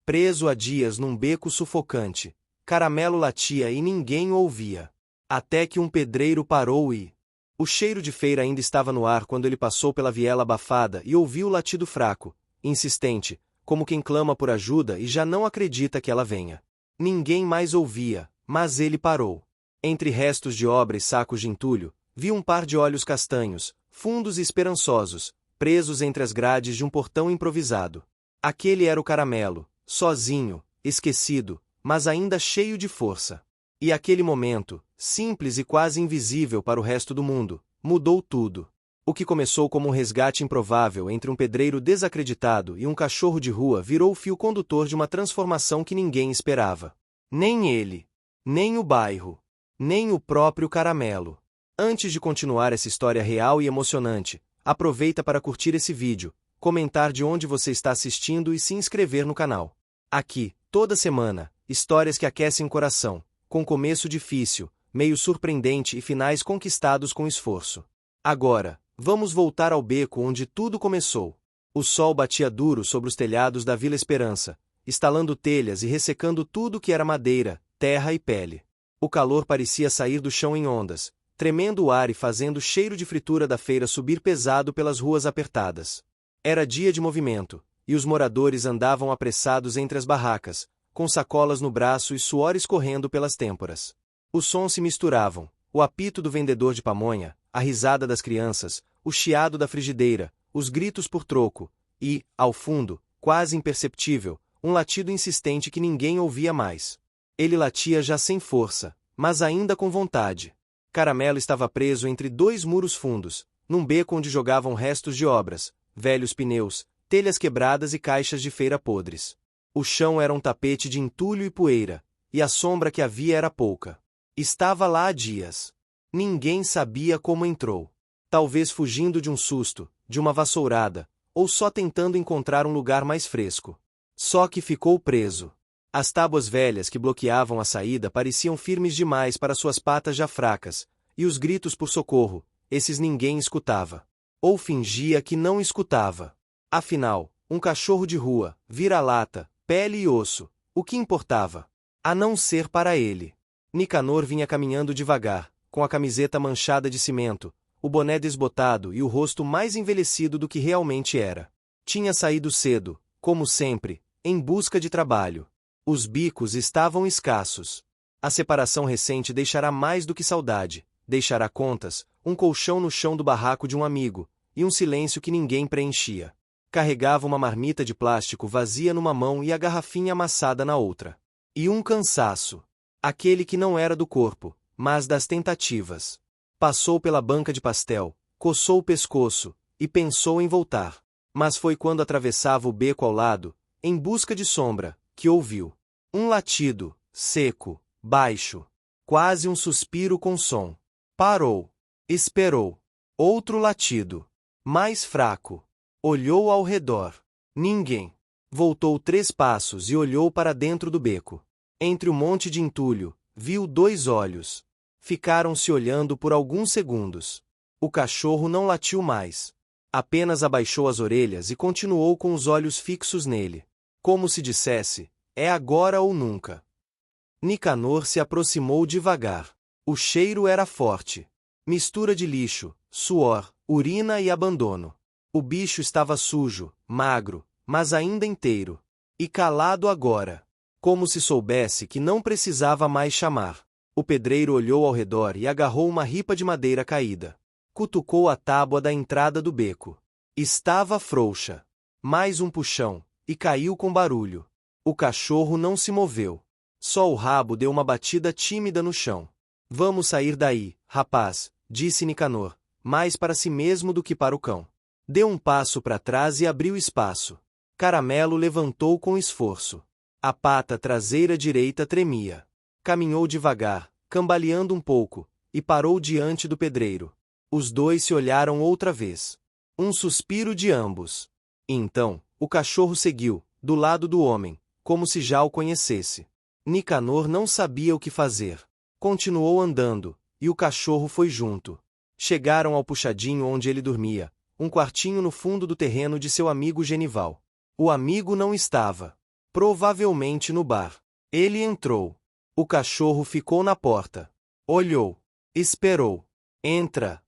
Preso há dias num beco sufocante, Caramelo latia e ninguém o ouvia. Até que um pedreiro parou e... O cheiro de feira ainda estava no ar quando ele passou pela viela abafada e ouviu o latido fraco, insistente, como quem clama por ajuda e já não acredita que ela venha. Ninguém mais ouvia, mas ele parou. Entre restos de obra e sacos de entulho, viu um par de olhos castanhos, fundos e esperançosos, presos entre as grades de um portão improvisado. Aquele era o Caramelo, sozinho, esquecido, mas ainda cheio de força. E aquele momento, simples e quase invisível para o resto do mundo, mudou tudo. O que começou como um resgate improvável entre um pedreiro desacreditado e um cachorro de rua virou o fio condutor de uma transformação que ninguém esperava. Nem ele, nem o bairro, nem o próprio Caramelo. Antes de continuar essa história real e emocionante, aproveita para curtir esse vídeo, comentar de onde você está assistindo e se inscrever no canal. Aqui, toda semana, histórias que aquecem o coração, com começo difícil, meio surpreendente e finais conquistados com esforço. Agora, vamos voltar ao beco onde tudo começou. O sol batia duro sobre os telhados da Vila Esperança, estalando telhas e ressecando tudo que era madeira, terra e pele. O calor parecia sair do chão em ondas, tremendo o ar e fazendo o cheiro de fritura da feira subir pesado pelas ruas apertadas. Era dia de movimento, e os moradores andavam apressados entre as barracas, com sacolas no braço e suor escorrendo pelas têmporas. Os sons se misturavam, o apito do vendedor de pamonha, a risada das crianças, o chiado da frigideira, os gritos por troco, e, ao fundo, quase imperceptível, um latido insistente que ninguém ouvia mais. Ele latia já sem força, mas ainda com vontade. Caramelo estava preso entre dois muros fundos, num beco onde jogavam restos de obras, velhos pneus, telhas quebradas e caixas de feira podres. O chão era um tapete de entulho e poeira, e a sombra que havia era pouca. Estava lá há dias. Ninguém sabia como entrou. Talvez fugindo de um susto, de uma vassourada, ou só tentando encontrar um lugar mais fresco. Só que ficou preso. As tábuas velhas que bloqueavam a saída pareciam firmes demais para suas patas já fracas, e os gritos por socorro, esses ninguém escutava. Ou fingia que não escutava. Afinal, um cachorro de rua, vira-lata, pele e osso, o que importava? A não ser para ele. Nicanor vinha caminhando devagar, com a camiseta manchada de cimento, o boné desbotado e o rosto mais envelhecido do que realmente era. Tinha saído cedo, como sempre, em busca de trabalho. Os bicos estavam escassos. A separação recente deixará mais do que saudade, deixará contas, um colchão no chão do barraco de um amigo, e um silêncio que ninguém preenchia. Carregava uma marmita de plástico vazia numa mão e a garrafinha amassada na outra. E um cansaço. Aquele que não era do corpo, mas das tentativas. Passou pela banca de pastel, coçou o pescoço, e pensou em voltar. Mas foi quando atravessava o beco ao lado, em busca de sombra, que ouviu. Um latido, seco, baixo. Quase um suspiro com som. Parou. Esperou. Outro latido. Mais fraco. Olhou ao redor. Ninguém. Voltou 3 passos e olhou para dentro do beco. Entre o monte de entulho, viu 2 olhos. Ficaram se olhando por alguns segundos. O cachorro não latiu mais. Apenas abaixou as orelhas e continuou com os olhos fixos nele. Como se dissesse, é agora ou nunca. Nicanor se aproximou devagar. O cheiro era forte. Mistura de lixo, suor, urina e abandono. O bicho estava sujo, magro, mas ainda inteiro. E calado agora. Como se soubesse que não precisava mais chamar. O pedreiro olhou ao redor e agarrou uma ripa de madeira caída. Cutucou a tábua da entrada do beco. Estava frouxa. Mais um puxão, e caiu com barulho. O cachorro não se moveu. Só o rabo deu uma batida tímida no chão. Vamos sair daí, rapaz, disse Nicanor, mais para si mesmo do que para o cão. Deu um passo para trás e abriu espaço. Caramelo levantou com esforço. A pata traseira direita tremia. Caminhou devagar, cambaleando um pouco, e parou diante do pedreiro. Os dois se olharam outra vez. Um suspiro de ambos. E então, o cachorro seguiu, do lado do homem, como se já o conhecesse. Nicanor não sabia o que fazer. Continuou andando, e o cachorro foi junto. Chegaram ao puxadinho onde ele dormia, um quartinho no fundo do terreno de seu amigo Genival. O amigo não estava. provavelmente no bar. Ele entrou. O cachorro ficou na porta. Olhou. Esperou. Entra.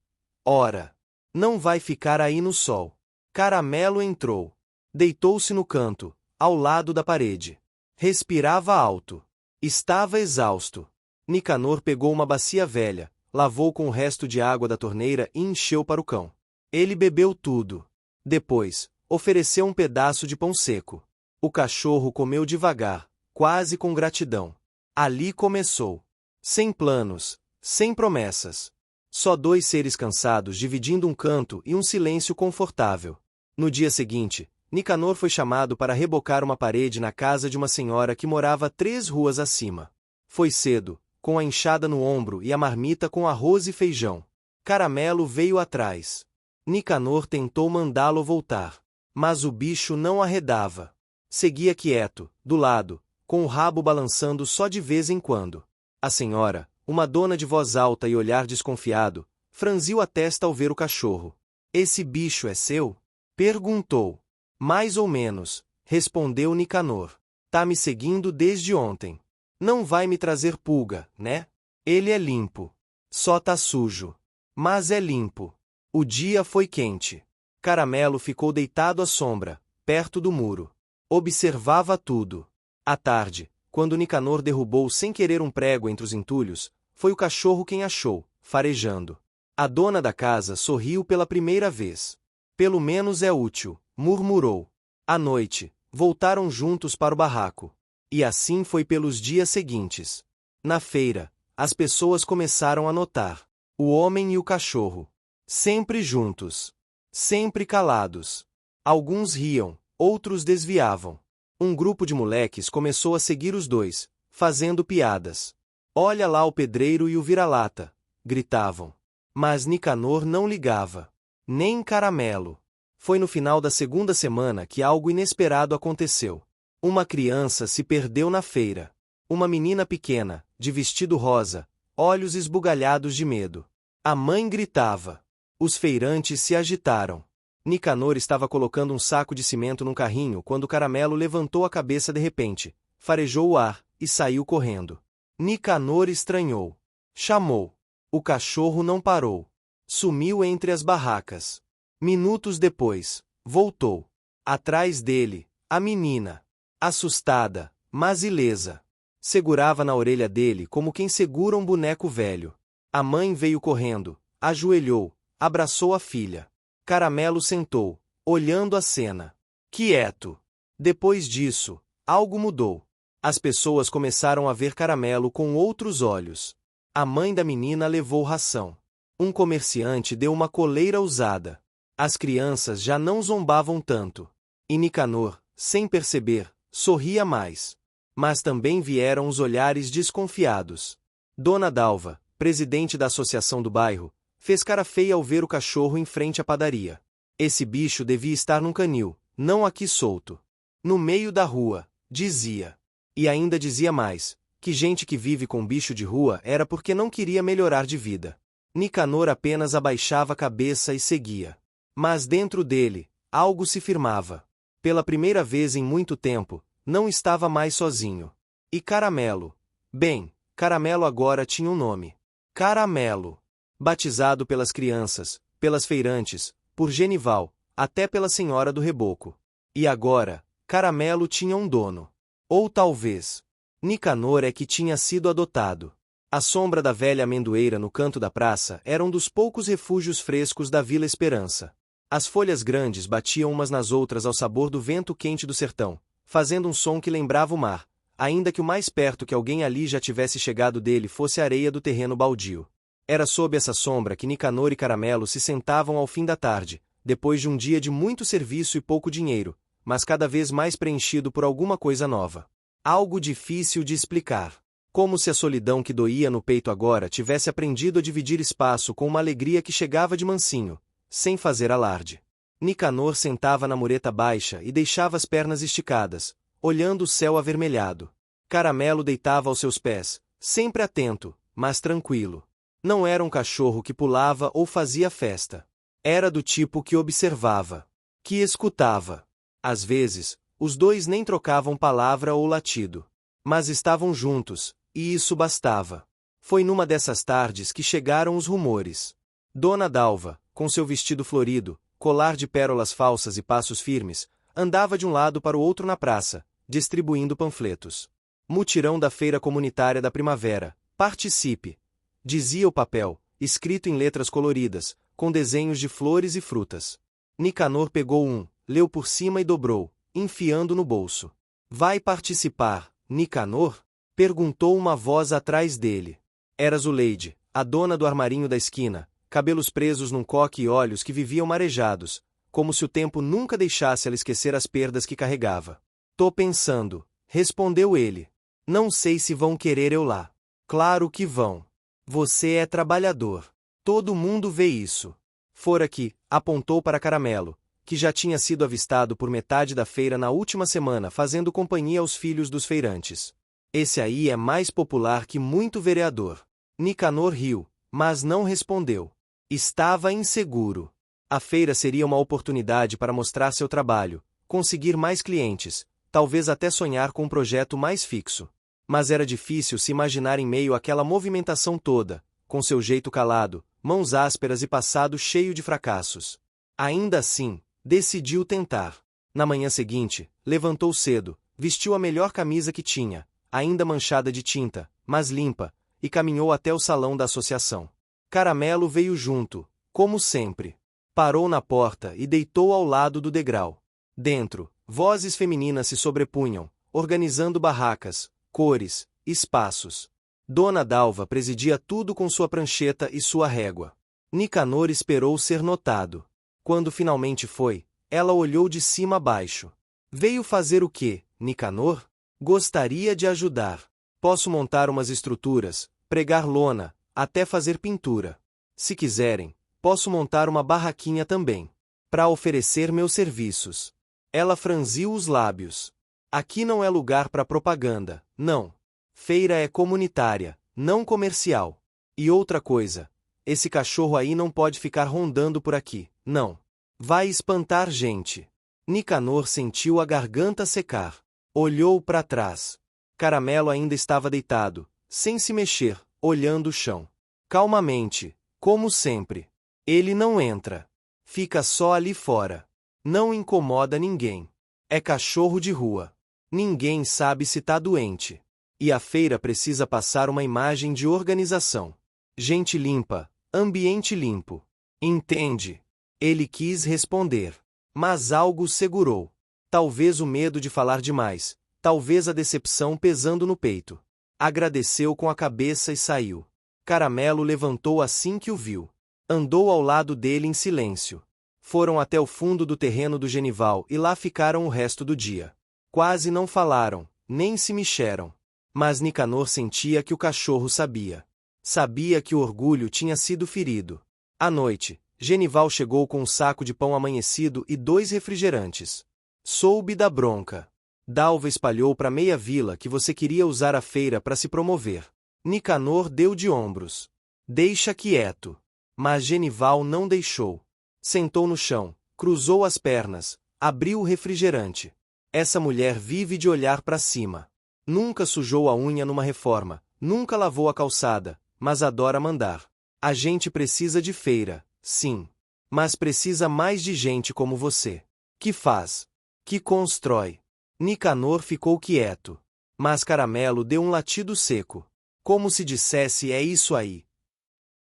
Ora. Não vai ficar aí no sol. Caramelo entrou. Deitou-se no canto, ao lado da parede. Respirava alto. Estava exausto. Nicanor pegou uma bacia velha, lavou com o resto de água da torneira e encheu para o cão. Ele bebeu tudo. Depois, ofereceu um pedaço de pão seco. O cachorro comeu devagar, quase com gratidão. Ali começou. Sem planos, sem promessas. Só dois seres cansados dividindo um canto e um silêncio confortável. No dia seguinte, Nicanor foi chamado para rebocar uma parede na casa de uma senhora que morava 3 ruas acima. Foi cedo, com a enxada no ombro e a marmita com arroz e feijão. Caramelo veio atrás. Nicanor tentou mandá-lo voltar. Mas o bicho não arredava. Seguia quieto, do lado, com o rabo balançando só de vez em quando. A senhora, uma dona de voz alta e olhar desconfiado, franziu a testa ao ver o cachorro. "Esse bicho é seu?" perguntou. "Mais ou menos", respondeu Nicanor. "Tá me seguindo desde ontem. Não vai me trazer pulga, né? Ele é limpo. Só tá sujo. Mas é limpo." O dia foi quente. Caramelo ficou deitado à sombra, perto do muro. Observava tudo. À tarde, quando Nicanor derrubou sem querer um prego entre os entulhos, foi o cachorro quem achou, farejando. A dona da casa sorriu pela primeira vez. "Pelo menos é útil", murmurou. À noite, voltaram juntos para o barraco. E assim foi pelos dias seguintes. Na feira, as pessoas começaram a notar. O homem e o cachorro. Sempre juntos. Sempre calados. Alguns riam, outros desviavam. Um grupo de moleques começou a seguir os dois, fazendo piadas. "Olha lá o pedreiro e o vira-lata", gritavam. Mas Nicanor não ligava. Nem Caramelo. Foi no final da segunda semana que algo inesperado aconteceu. Uma criança se perdeu na feira. Uma menina pequena, de vestido rosa, olhos esbugalhados de medo. A mãe gritava. Os feirantes se agitaram. Nicanor estava colocando um saco de cimento num carrinho quando Caramelo levantou a cabeça de repente, farejou o ar e saiu correndo. Nicanor estranhou. Chamou. O cachorro não parou. Sumiu entre as barracas. Minutos depois, voltou. Atrás dele, a menina. Assustada, mas ilesa. Segurava na orelha dele como quem segura um boneco velho. A mãe veio correndo, ajoelhou, abraçou a filha. Caramelo sentou, olhando a cena. Quieto. Depois disso, algo mudou. As pessoas começaram a ver Caramelo com outros olhos. A mãe da menina levou ração. Um comerciante deu uma coleira usada. As crianças já não zombavam tanto. E Nicanor, sem perceber, sorria mais. Mas também vieram os olhares desconfiados. Dona Dalva, presidente da associação do bairro, fez cara feia ao ver o cachorro em frente à padaria. Esse bicho devia estar num canil, não aqui solto. No meio da rua, dizia. E ainda dizia mais, que gente que vive com bicho de rua era porque não queria melhorar de vida. Nicanor apenas abaixava a cabeça e seguia. Mas dentro dele, algo se firmava. Pela primeira vez em muito tempo, não estava mais sozinho. E Caramelo? Bem, Caramelo agora tinha um nome. Caramelo. Batizado pelas crianças, pelas feirantes, por Genival, até pela senhora do reboco. E agora, Caramelo tinha um dono. Ou talvez, Nicanor é que tinha sido adotado. A sombra da velha amendoeira no canto da praça era um dos poucos refúgios frescos da Vila Esperança. As folhas grandes batiam umas nas outras ao sabor do vento quente do sertão, fazendo um som que lembrava o mar, ainda que o mais perto que alguém ali já tivesse chegado dele fosse a areia do terreno baldio. Era sob essa sombra que Nicanor e Caramelo se sentavam ao fim da tarde, depois de um dia de muito serviço e pouco dinheiro, mas cada vez mais preenchido por alguma coisa nova. Algo difícil de explicar. Como se a solidão que doía no peito agora tivesse aprendido a dividir espaço com uma alegria que chegava de mansinho, sem fazer alarde. Nicanor sentava na mureta baixa e deixava as pernas esticadas, olhando o céu avermelhado. Caramelo deitava aos seus pés, sempre atento, mas tranquilo. Não era um cachorro que pulava ou fazia festa. Era do tipo que observava, que escutava. Às vezes, Os dois nem trocavam palavra ou latido. Mas estavam juntos, e isso bastava. Foi numa dessas tardes que chegaram os rumores. Dona Dalva, com seu vestido florido, colar de pérolas falsas e passos firmes, andava de um lado para o outro na praça, distribuindo panfletos. Mutirão da feira comunitária da primavera. Participe! Dizia o papel, escrito em letras coloridas, com desenhos de flores e frutas. Nicanor pegou um, leu por cima e dobrou, enfiando no bolso. Vai participar, Nicanor? Perguntou uma voz atrás dele. Era Zuleide, a dona do armarinho da esquina, cabelos presos num coque e olhos que viviam marejados, como se o tempo nunca deixasse ela esquecer as perdas que carregava. Tô pensando, respondeu ele. Não sei se vão querer eu lá. Claro que vão. Você é trabalhador. Todo mundo vê isso. Fora que, apontou para Caramelo, que já tinha sido avistado por metade da feira na última semana fazendo companhia aos filhos dos feirantes. Esse aí é mais popular que muito vereador. Nicanor riu, mas não respondeu. Estava inseguro. A feira seria uma oportunidade para mostrar seu trabalho, conseguir mais clientes, talvez até sonhar com um projeto mais fixo. Mas era difícil se imaginar em meio àquela movimentação toda, com seu jeito calado, mãos ásperas e passado cheio de fracassos. Ainda assim, decidiu tentar. Na manhã seguinte, levantou cedo, vestiu a melhor camisa que tinha, ainda manchada de tinta, mas limpa, e caminhou até o salão da associação. Caramelo veio junto, como sempre. Parou na porta e deitou ao lado do degrau. Dentro, vozes femininas se sobrepunham, organizando barracas, cores, espaços. Dona Dalva presidia tudo com sua prancheta e sua régua. Nicanor esperou ser notado. Quando finalmente foi, ela olhou de cima a baixo. Veio fazer o quê, Nicanor? Gostaria de ajudar. Posso montar umas estruturas, pregar lona, até fazer pintura. Se quiserem, posso montar uma barraquinha também. Para oferecer meus serviços. Ela franziu os lábios. Aqui não é lugar para propaganda, não. Feira é comunitária, não comercial. E outra coisa, esse cachorro aí não pode ficar rondando por aqui, não. Vai espantar gente. Nicanor sentiu a garganta secar. Olhou para trás. Caramelo ainda estava deitado, sem se mexer, olhando o chão. Calmamente, como sempre. Ele não entra. Fica só ali fora. Não incomoda ninguém. É cachorro de rua. Ninguém sabe se tá doente. E a feira precisa passar uma imagem de organização. Gente limpa, ambiente limpo. Entende? Ele quis responder. Mas algo segurou. Talvez o medo de falar demais, talvez a decepção pesando no peito. Agradeceu com a cabeça e saiu. Caramelo levantou assim que o viu. Andou ao lado dele em silêncio. Foram até o fundo do terreno do Genival e lá ficaram o resto do dia. Quase não falaram, nem se mexeram. Mas Nicanor sentia que o cachorro sabia. Sabia que o orgulho tinha sido ferido. À noite, Genival chegou com um saco de pão amanhecido e 2 refrigerantes. Soube da bronca. Dalva espalhou para meia vila que você queria usar a feira para se promover. Nicanor deu de ombros. Deixa quieto. Mas Genival não deixou. Sentou no chão, cruzou as pernas, abriu o refrigerante. Essa mulher vive de olhar para cima. Nunca sujou a unha numa reforma, nunca lavou a calçada, mas adora mandar. A gente precisa de feira, sim. Mas precisa mais de gente como você. Que faz. Que constrói. Nicanor ficou quieto. Mas Caramelo deu um latido seco. Como se dissesse é isso aí.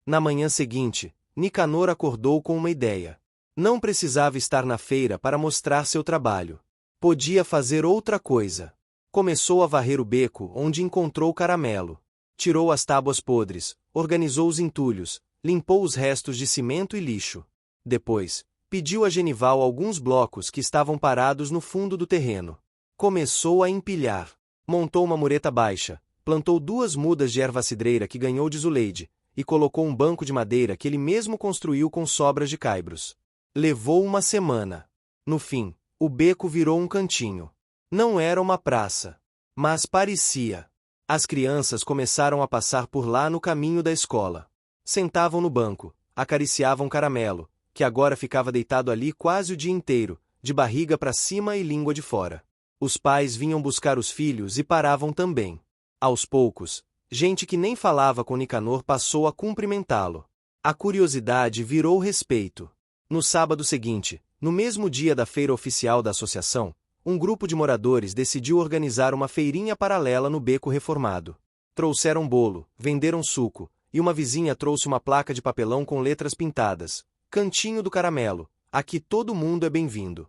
Na manhã seguinte, Nicanor acordou com uma ideia. Não precisava estar na feira para mostrar seu trabalho. Podia fazer outra coisa. Começou a varrer o beco onde encontrou Caramelo. Tirou as tábuas podres, organizou os entulhos, limpou os restos de cimento e lixo. Depois, pediu a Genival alguns blocos que estavam parados no fundo do terreno. Começou a empilhar. Montou uma mureta baixa, plantou 2 mudas de erva cidreira que ganhou de Zuleide, e colocou um banco de madeira que ele mesmo construiu com sobras de caibros. Levou uma semana. No fim, o beco virou um cantinho. Não era uma praça. Mas parecia. As crianças começaram a passar por lá no caminho da escola. Sentavam no banco, acariciavam Caramelo, que agora ficava deitado ali quase o dia inteiro, de barriga para cima e língua de fora. Os pais vinham buscar os filhos e paravam também. Aos poucos, gente que nem falava com Nicanor passou a cumprimentá-lo. A curiosidade virou respeito. No sábado seguinte, no mesmo dia da feira oficial da associação, um grupo de moradores decidiu organizar uma feirinha paralela no beco reformado. Trouxeram bolo, venderam suco, e uma vizinha trouxe uma placa de papelão com letras pintadas. Cantinho do Caramelo, aqui todo mundo é bem-vindo.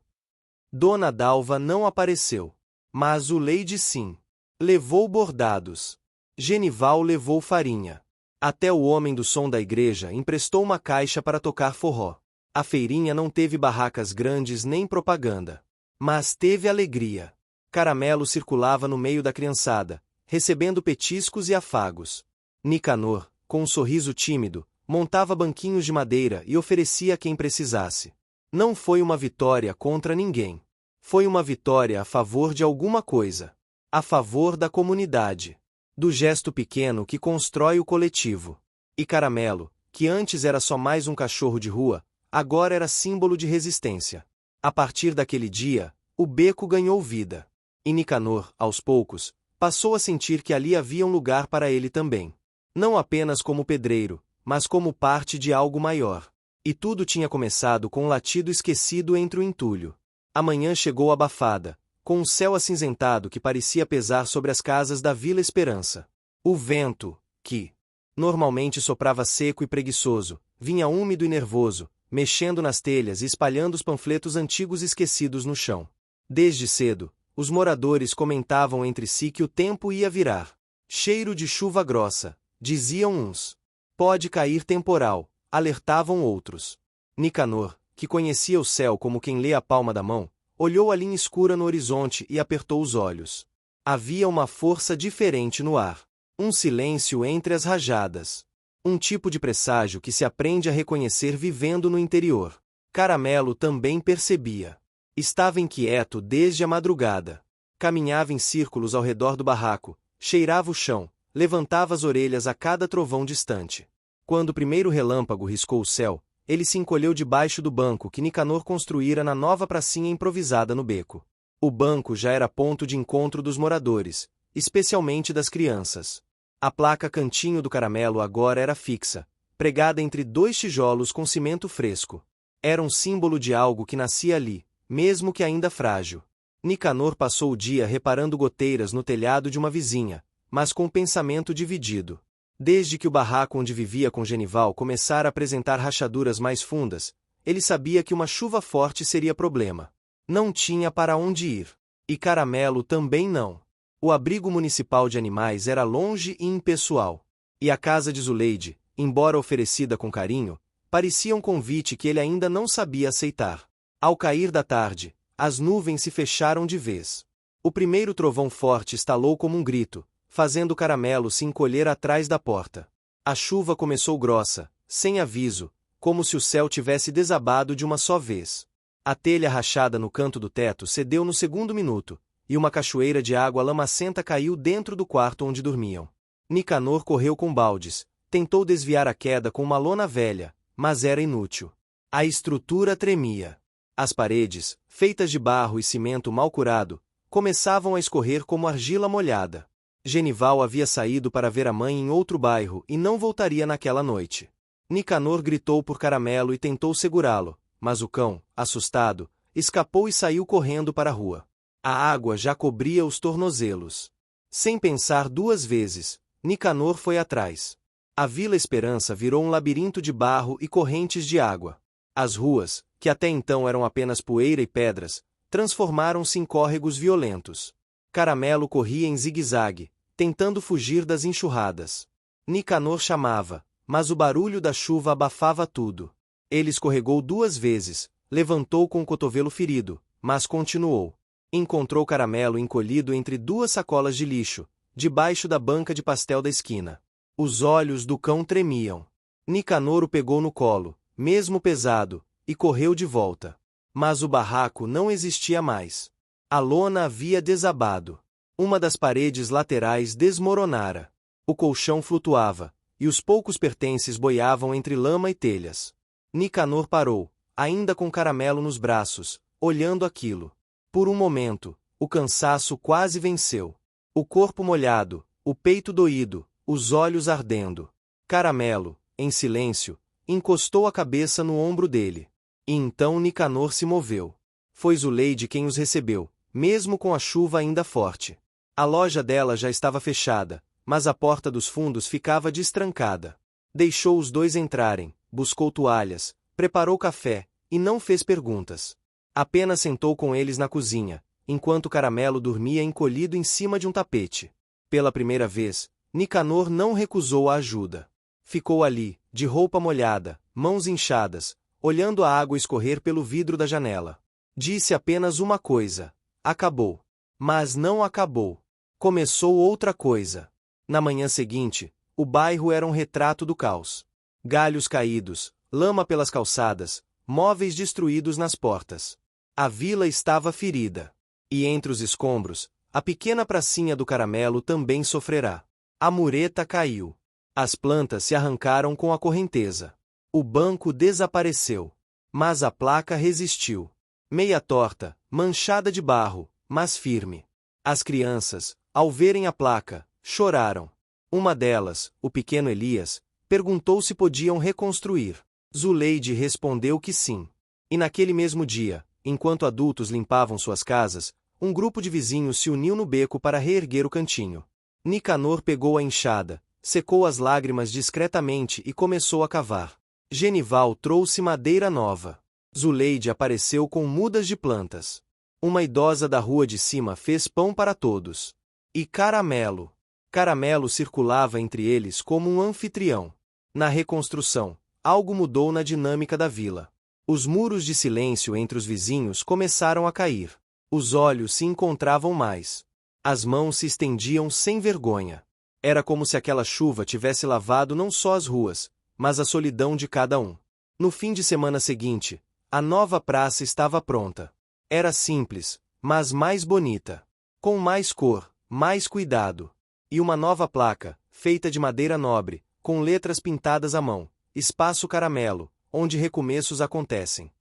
Dona Dalva não apareceu. Mas o Leide sim. Levou bordados. Genival levou farinha. Até o homem do som da igreja emprestou uma caixa para tocar forró. A feirinha não teve barracas grandes nem propaganda. Mas teve alegria. Caramelo circulava no meio da criançada, recebendo petiscos e afagos. Nicanor, com um sorriso tímido, montava banquinhos de madeira e oferecia a quem precisasse. Não foi uma vitória contra ninguém. Foi uma vitória a favor de alguma coisa. A favor da comunidade. Do gesto pequeno que constrói o coletivo. E Caramelo, que antes era só mais um cachorro de rua, agora era símbolo de resistência. A partir daquele dia, o beco ganhou vida. E Nicanor, aos poucos, passou a sentir que ali havia um lugar para ele também. Não apenas como pedreiro, mas como parte de algo maior. E tudo tinha começado com um latido esquecido entre o entulho. A manhã chegou abafada, com um céu acinzentado que parecia pesar sobre as casas da Vila Esperança. O vento, que normalmente soprava seco e preguiçoso, vinha úmido e nervoso, mexendo nas telhas e espalhando os panfletos antigos esquecidos no chão. Desde cedo, os moradores comentavam entre si que o tempo ia virar. Cheiro de chuva grossa, diziam uns. Pode cair temporal, alertavam outros. Nicanor, que conhecia o céu como quem lê a palma da mão, olhou a linha escura no horizonte e apertou os olhos. Havia uma força diferente no ar. Um silêncio entre as rajadas. Um tipo de presságio que se aprende a reconhecer vivendo no interior. Caramelo também percebia. Estava inquieto desde a madrugada. Caminhava em círculos ao redor do barraco, cheirava o chão, levantava as orelhas a cada trovão distante. Quando o primeiro relâmpago riscou o céu, ele se encolheu debaixo do banco que Nicanor construíra na nova pracinha improvisada no beco. O banco já era ponto de encontro dos moradores, especialmente das crianças. A placa Cantinho do Caramelo agora era fixa, pregada entre dois tijolos com cimento fresco. Era um símbolo de algo que nascia ali, mesmo que ainda frágil. Nicanor passou o dia reparando goteiras no telhado de uma vizinha, mas com o pensamento dividido. Desde que o barraco onde vivia com Genival começara a apresentar rachaduras mais fundas, ele sabia que uma chuva forte seria problema. Não tinha para onde ir. E Caramelo também não. O abrigo municipal de animais era longe e impessoal. E a casa de Zuleide, embora oferecida com carinho, parecia um convite que ele ainda não sabia aceitar. Ao cair da tarde, as nuvens se fecharam de vez. O primeiro trovão forte estalou como um grito, fazendo Caramelo se encolher atrás da porta. A chuva começou grossa, sem aviso, como se o céu tivesse desabado de uma só vez. A telha rachada no canto do teto cedeu no segundo minuto, e uma cachoeira de água lamacenta caiu dentro do quarto onde dormiam. Nicanor correu com baldes, tentou desviar a queda com uma lona velha, mas era inútil. A estrutura tremia. As paredes, feitas de barro e cimento mal curado, começavam a escorrer como argila molhada. Genival havia saído para ver a mãe em outro bairro e não voltaria naquela noite. Nicanor gritou por Caramelo e tentou segurá-lo, mas o cão, assustado, escapou e saiu correndo para a rua. A água já cobria os tornozelos. Sem pensar duas vezes, Nicanor foi atrás. A Vila Esperança virou um labirinto de barro e correntes de água. As ruas, que até então eram apenas poeira e pedras, transformaram-se em córregos violentos. Caramelo corria em zigue-zague, tentando fugir das enxurradas. Nicanor chamava, mas o barulho da chuva abafava tudo. Ele escorregou duas vezes, levantou com o cotovelo ferido, mas continuou. Encontrou Caramelo encolhido entre duas sacolas de lixo, debaixo da banca de pastel da esquina. Os olhos do cão tremiam. Nicanor o pegou no colo, mesmo pesado, e correu de volta. Mas o barraco não existia mais. A lona havia desabado. Uma das paredes laterais desmoronara. O colchão flutuava, e os poucos pertences boiavam entre lama e telhas. Nicanor parou, ainda com Caramelo nos braços, olhando aquilo. Por um momento, O cansaço quase venceu. O corpo molhado, o peito doído, os olhos ardendo. Caramelo, em silêncio, encostou a cabeça no ombro dele. E então Nicanor se moveu. Foi Zuleide quem os recebeu, mesmo com a chuva ainda forte. A loja dela já estava fechada, mas a porta dos fundos ficava destrancada. Deixou os dois entrarem, buscou toalhas, preparou café, e não fez perguntas. Apenas sentou com eles na cozinha, enquanto Caramelo dormia encolhido em cima de um tapete. Pela primeira vez, Nicanor não recusou a ajuda. Ficou ali, de roupa molhada, mãos inchadas, olhando a água escorrer pelo vidro da janela. Disse apenas uma coisa: acabou. Mas não acabou. Começou outra coisa. Na manhã seguinte, o bairro era um retrato do caos. Galhos caídos, lama pelas calçadas, móveis destruídos nas portas. A vila estava ferida. E entre os escombros, a pequena pracinha do Caramelo também sofrerá. A mureta caiu. As plantas se arrancaram com a correnteza. O banco desapareceu. Mas a placa resistiu. Meia torta, manchada de barro, mas firme. As crianças, ao verem a placa, choraram. Uma delas, o pequeno Elias, perguntou se podiam reconstruir. Zuleide respondeu que sim. E naquele mesmo dia, enquanto adultos limpavam suas casas, um grupo de vizinhos se uniu no beco para reerguer o cantinho. Nicanor pegou a enxada, secou as lágrimas discretamente e começou a cavar. Genival trouxe madeira nova. Zuleide apareceu com mudas de plantas. Uma idosa da rua de cima fez pão para todos. E Caramelo. Caramelo circulava entre eles como um anfitrião. Na reconstrução, algo mudou na dinâmica da vila. Os muros de silêncio entre os vizinhos começaram a cair. Os olhos se encontravam mais. As mãos se estendiam sem vergonha. Era como se aquela chuva tivesse lavado não só as ruas, mas a solidão de cada um. No fim de semana seguinte, a nova praça estava pronta. Era simples, mas mais bonita. Com mais cor, mais cuidado. E uma nova placa, feita de madeira nobre, com letras pintadas à mão: Espaço Caramelo, onde recomeços acontecem.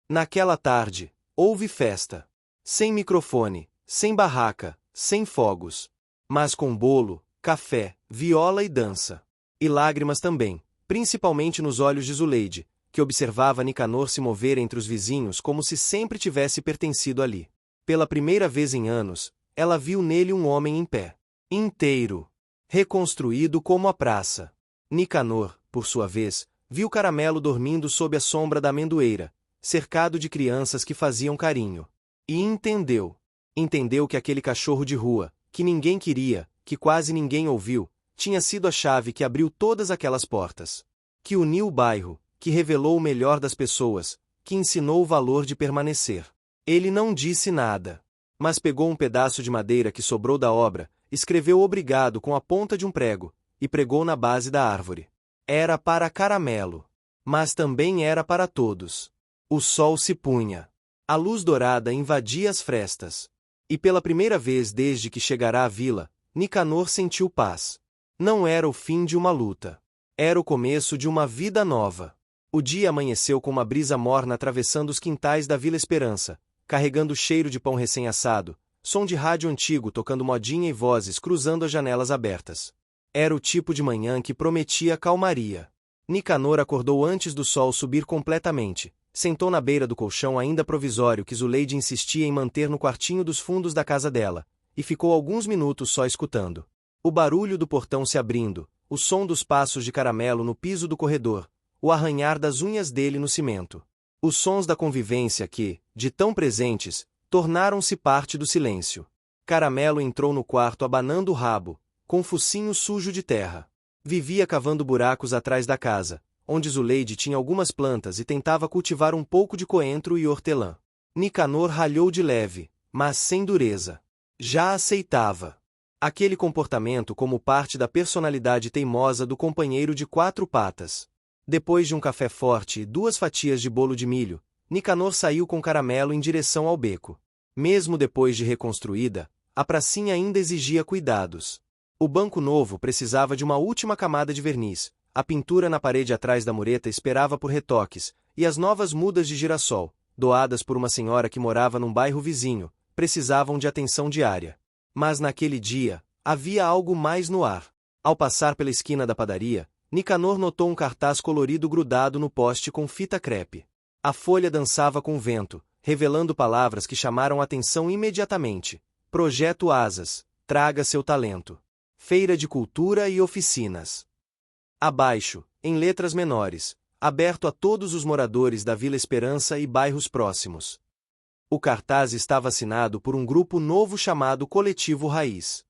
Naquela tarde, houve festa. Sem microfone, sem barraca, sem fogos. Mas com bolo, café, viola e dança. E lágrimas também, principalmente nos olhos de Zuleide, que observava Nicanor se mover entre os vizinhos como se sempre tivesse pertencido ali. Pela primeira vez em anos, ela viu nele um homem em pé. Inteiro. Reconstruído como a praça. Nicanor, por sua vez, viu Caramelo dormindo sob a sombra da amendoeira, cercado de crianças que faziam carinho. E entendeu. Entendeu que aquele cachorro de rua, que ninguém queria, que quase ninguém ouviu, tinha sido a chave que abriu todas aquelas portas. Que uniu o bairro, que revelou o melhor das pessoas, que ensinou o valor de permanecer. Ele não disse nada. Mas pegou um pedaço de madeira que sobrou da obra, escreveu obrigado com a ponta de um prego, e pregou na base da árvore. Era para Caramelo. Mas também era para todos. O sol se punha. A luz dourada invadia as frestas. E pela primeira vez desde que chegara à vila, Nicanor sentiu paz. Não era o fim de uma luta. Era o começo de uma vida nova. O dia amanheceu com uma brisa morna atravessando os quintais da Vila Esperança, carregando o cheiro de pão recém-assado, som de rádio antigo tocando modinha e vozes cruzando as janelas abertas. Era o tipo de manhã que prometia calmaria. Nicanor acordou antes do sol subir completamente, sentou na beira do colchão ainda provisório que Zuleide insistia em manter no quartinho dos fundos da casa dela, e ficou alguns minutos só escutando. O barulho do portão se abrindo, o som dos passos de Caramelo no piso do corredor, o arranhar das unhas dele no cimento. Os sons da convivência que, de tão presentes, tornaram-se parte do silêncio. Caramelo entrou no quarto abanando o rabo, com o focinho sujo de terra. Vivia cavando buracos atrás da casa, onde Zuleide tinha algumas plantas e tentava cultivar um pouco de coentro e hortelã. Nicanor ralhou de leve, mas sem dureza. Já aceitava aquele comportamento como parte da personalidade teimosa do companheiro de quatro patas. Depois de um café forte e 2 fatias de bolo de milho, Nicanor saiu com Caramelo em direção ao beco. Mesmo depois de reconstruída, a pracinha ainda exigia cuidados. O banco novo precisava de uma última camada de verniz, a pintura na parede atrás da mureta esperava por retoques, e as novas mudas de girassol, doadas por uma senhora que morava num bairro vizinho, precisavam de atenção diária. Mas naquele dia, havia algo mais no ar. Ao passar pela esquina da padaria, Nicanor notou um cartaz colorido grudado no poste com fita crepe. A folha dançava com o vento, revelando palavras que chamaram a atenção imediatamente. Projeto Asas, traga seu talento. Feira de Cultura e Oficinas. Abaixo, em letras menores, aberto a todos os moradores da Vila Esperança e bairros próximos. O cartaz estava assinado por um grupo novo chamado Coletivo Raiz.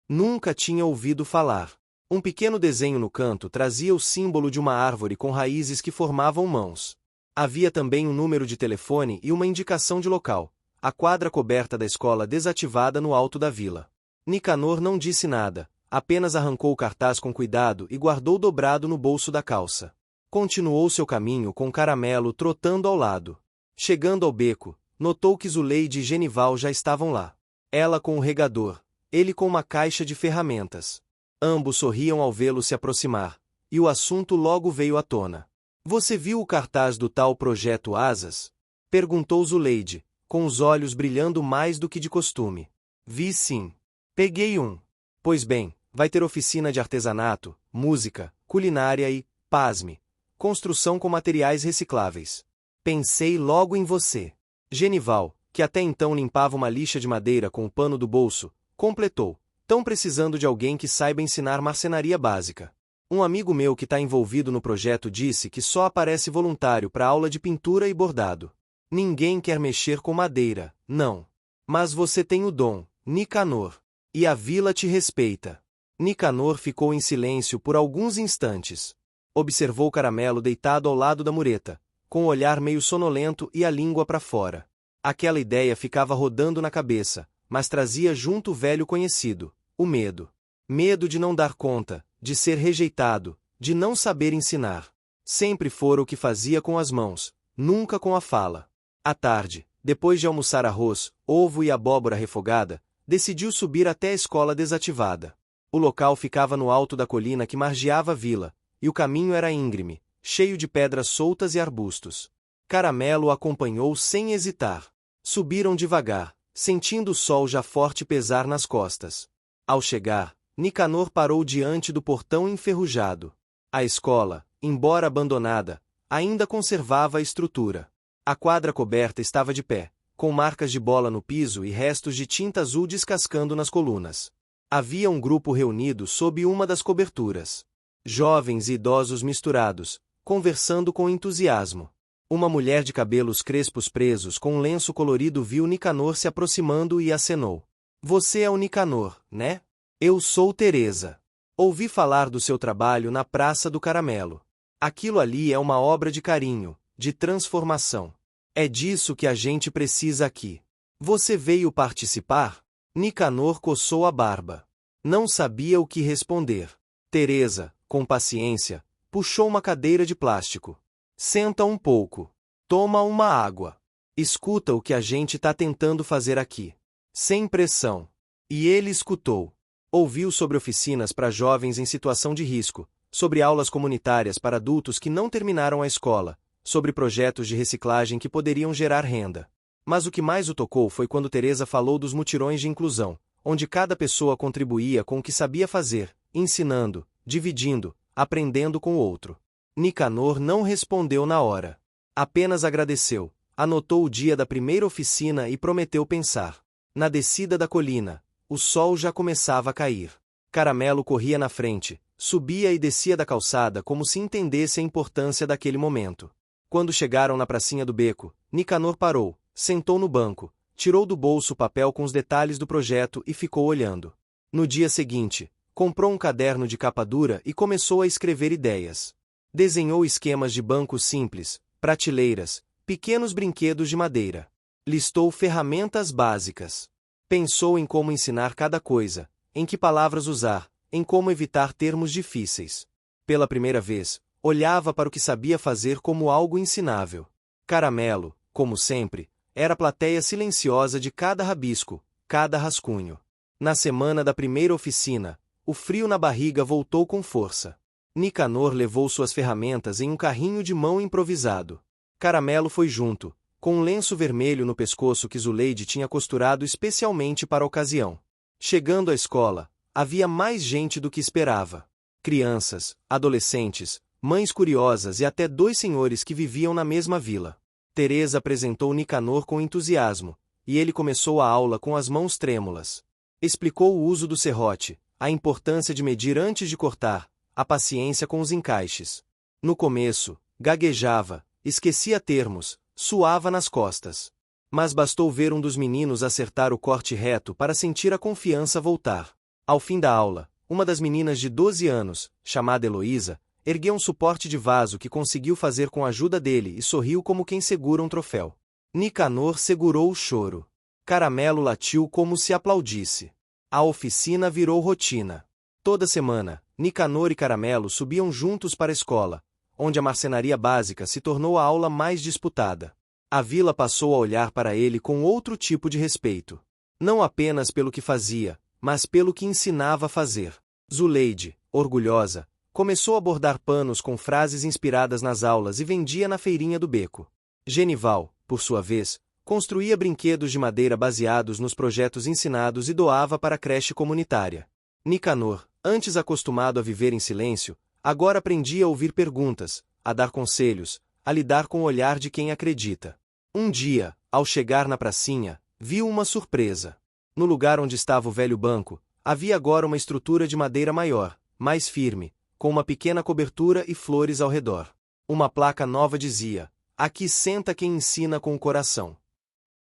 Nunca tinha ouvido falar. Um pequeno desenho no canto trazia o símbolo de uma árvore com raízes que formavam mãos. Havia também um número de telefone e uma indicação de local, a quadra coberta da escola desativada no alto da vila. Nicanor não disse nada, apenas arrancou o cartaz com cuidado e guardou dobrado no bolso da calça. Continuou seu caminho com Caramelo trotando ao lado. Chegando ao beco, notou que Zuleide e Genival já estavam lá. Ela com o regador, ele com uma caixa de ferramentas. Ambos sorriam ao vê-lo se aproximar, e o assunto logo veio à tona. Você viu o cartaz do tal Projeto Asas? Perguntou Zuleide, com os olhos brilhando mais do que de costume. Vi sim. Peguei um. Pois bem, vai ter oficina de artesanato, música, culinária e, pasme, construção com materiais recicláveis. Pensei logo em você. Genival, que até então limpava uma lixa de madeira com o pano do bolso, completou. Tão precisando de alguém que saiba ensinar marcenaria básica. Um amigo meu que está envolvido no projeto disse que só aparece voluntário para aula de pintura e bordado. Ninguém quer mexer com madeira, não. Mas você tem o dom, Nicanor. E a vila te respeita. Nicanor ficou em silêncio por alguns instantes. Observou Caramelo deitado ao lado da mureta, com o olhar meio sonolento e a língua para fora. Aquela ideia ficava rodando na cabeça, mas trazia junto o velho conhecido. O medo. Medo de não dar conta, de ser rejeitado, de não saber ensinar. Sempre fora o que fazia com as mãos, nunca com a fala. À tarde, depois de almoçar arroz, ovo e abóbora refogada, decidiu subir até a escola desativada. O local ficava no alto da colina que margeava a vila, e o caminho era íngreme, cheio de pedras soltas e arbustos. Caramelo o acompanhou sem hesitar. Subiram devagar, sentindo o sol já forte pesar nas costas. Ao chegar, Nicanor parou diante do portão enferrujado. A escola, embora abandonada, ainda conservava a estrutura. A quadra coberta estava de pé, com marcas de bola no piso e restos de tinta azul descascando nas colunas. Havia um grupo reunido sob uma das coberturas. Jovens e idosos misturados, conversando com entusiasmo. Uma mulher de cabelos crespos presos com um lenço colorido viu Nicanor se aproximando e acenou. Você é o Nicanor, né? Eu sou Teresa. Ouvi falar do seu trabalho na Praça do Caramelo. Aquilo ali é uma obra de carinho, de transformação. É disso que a gente precisa aqui. Você veio participar? Nicanor coçou a barba. Não sabia o que responder. Teresa, com paciência, puxou uma cadeira de plástico. Senta um pouco. Toma uma água. Escuta o que a gente está tentando fazer aqui. Sem pressão. E ele escutou. Ouviu sobre oficinas para jovens em situação de risco, sobre aulas comunitárias para adultos que não terminaram a escola, sobre projetos de reciclagem que poderiam gerar renda. Mas o que mais o tocou foi quando Teresa falou dos mutirões de inclusão, onde cada pessoa contribuía com o que sabia fazer, ensinando, dividindo, aprendendo com o outro. Nicanor não respondeu na hora. Apenas agradeceu, anotou o dia da primeira oficina e prometeu pensar. Na descida da colina, o sol já começava a cair. Caramelo corria na frente, subia e descia da calçada como se entendesse a importância daquele momento. Quando chegaram na pracinha do beco, Nicanor parou, sentou no banco, tirou do bolso o papel com os detalhes do projeto e ficou olhando. No dia seguinte, comprou um caderno de capa dura e começou a escrever ideias. Desenhou esquemas de bancos simples, prateleiras, pequenos brinquedos de madeira. Listou ferramentas básicas. Pensou em como ensinar cada coisa, em que palavras usar, em como evitar termos difíceis. Pela primeira vez, olhava para o que sabia fazer como algo ensinável. Caramelo, como sempre, era a plateia silenciosa de cada rabisco, cada rascunho. Na semana da primeira oficina, o frio na barriga voltou com força. Nicanor levou suas ferramentas em um carrinho de mão improvisado. Caramelo foi junto, com um lenço vermelho no pescoço que Zuleide tinha costurado especialmente para a ocasião. Chegando à escola, havia mais gente do que esperava. Crianças, adolescentes, mães curiosas e até 2 senhores que viviam na mesma vila. Teresa apresentou Nicanor com entusiasmo, e ele começou a aula com as mãos trêmulas. Explicou o uso do serrote, a importância de medir antes de cortar, a paciência com os encaixes. No começo, gaguejava, esquecia termos, suava nas costas. Mas bastou ver um dos meninos acertar o corte reto para sentir a confiança voltar. Ao fim da aula, uma das meninas de 12 anos, chamada Heloísa, ergueu um suporte de vaso que conseguiu fazer com a ajuda dele e sorriu como quem segura um troféu. Nicanor segurou o choro. Caramelo latiu como se aplaudisse. A oficina virou rotina. Toda semana, Nicanor e Caramelo subiam juntos para a escola, onde a marcenaria básica se tornou a aula mais disputada. A vila passou a olhar para ele com outro tipo de respeito. Não apenas pelo que fazia, mas pelo que ensinava a fazer. Zuleide, orgulhosa, começou a bordar panos com frases inspiradas nas aulas e vendia na feirinha do beco. Genival, por sua vez, construía brinquedos de madeira baseados nos projetos ensinados e doava para a creche comunitária. Nicanor, antes acostumado a viver em silêncio, agora aprendia a ouvir perguntas, a dar conselhos, a lidar com o olhar de quem acredita. Um dia, ao chegar na pracinha, viu uma surpresa. No lugar onde estava o velho banco, havia agora uma estrutura de madeira maior, mais firme, com uma pequena cobertura e flores ao redor. Uma placa nova dizia: "Aqui senta quem ensina com o coração."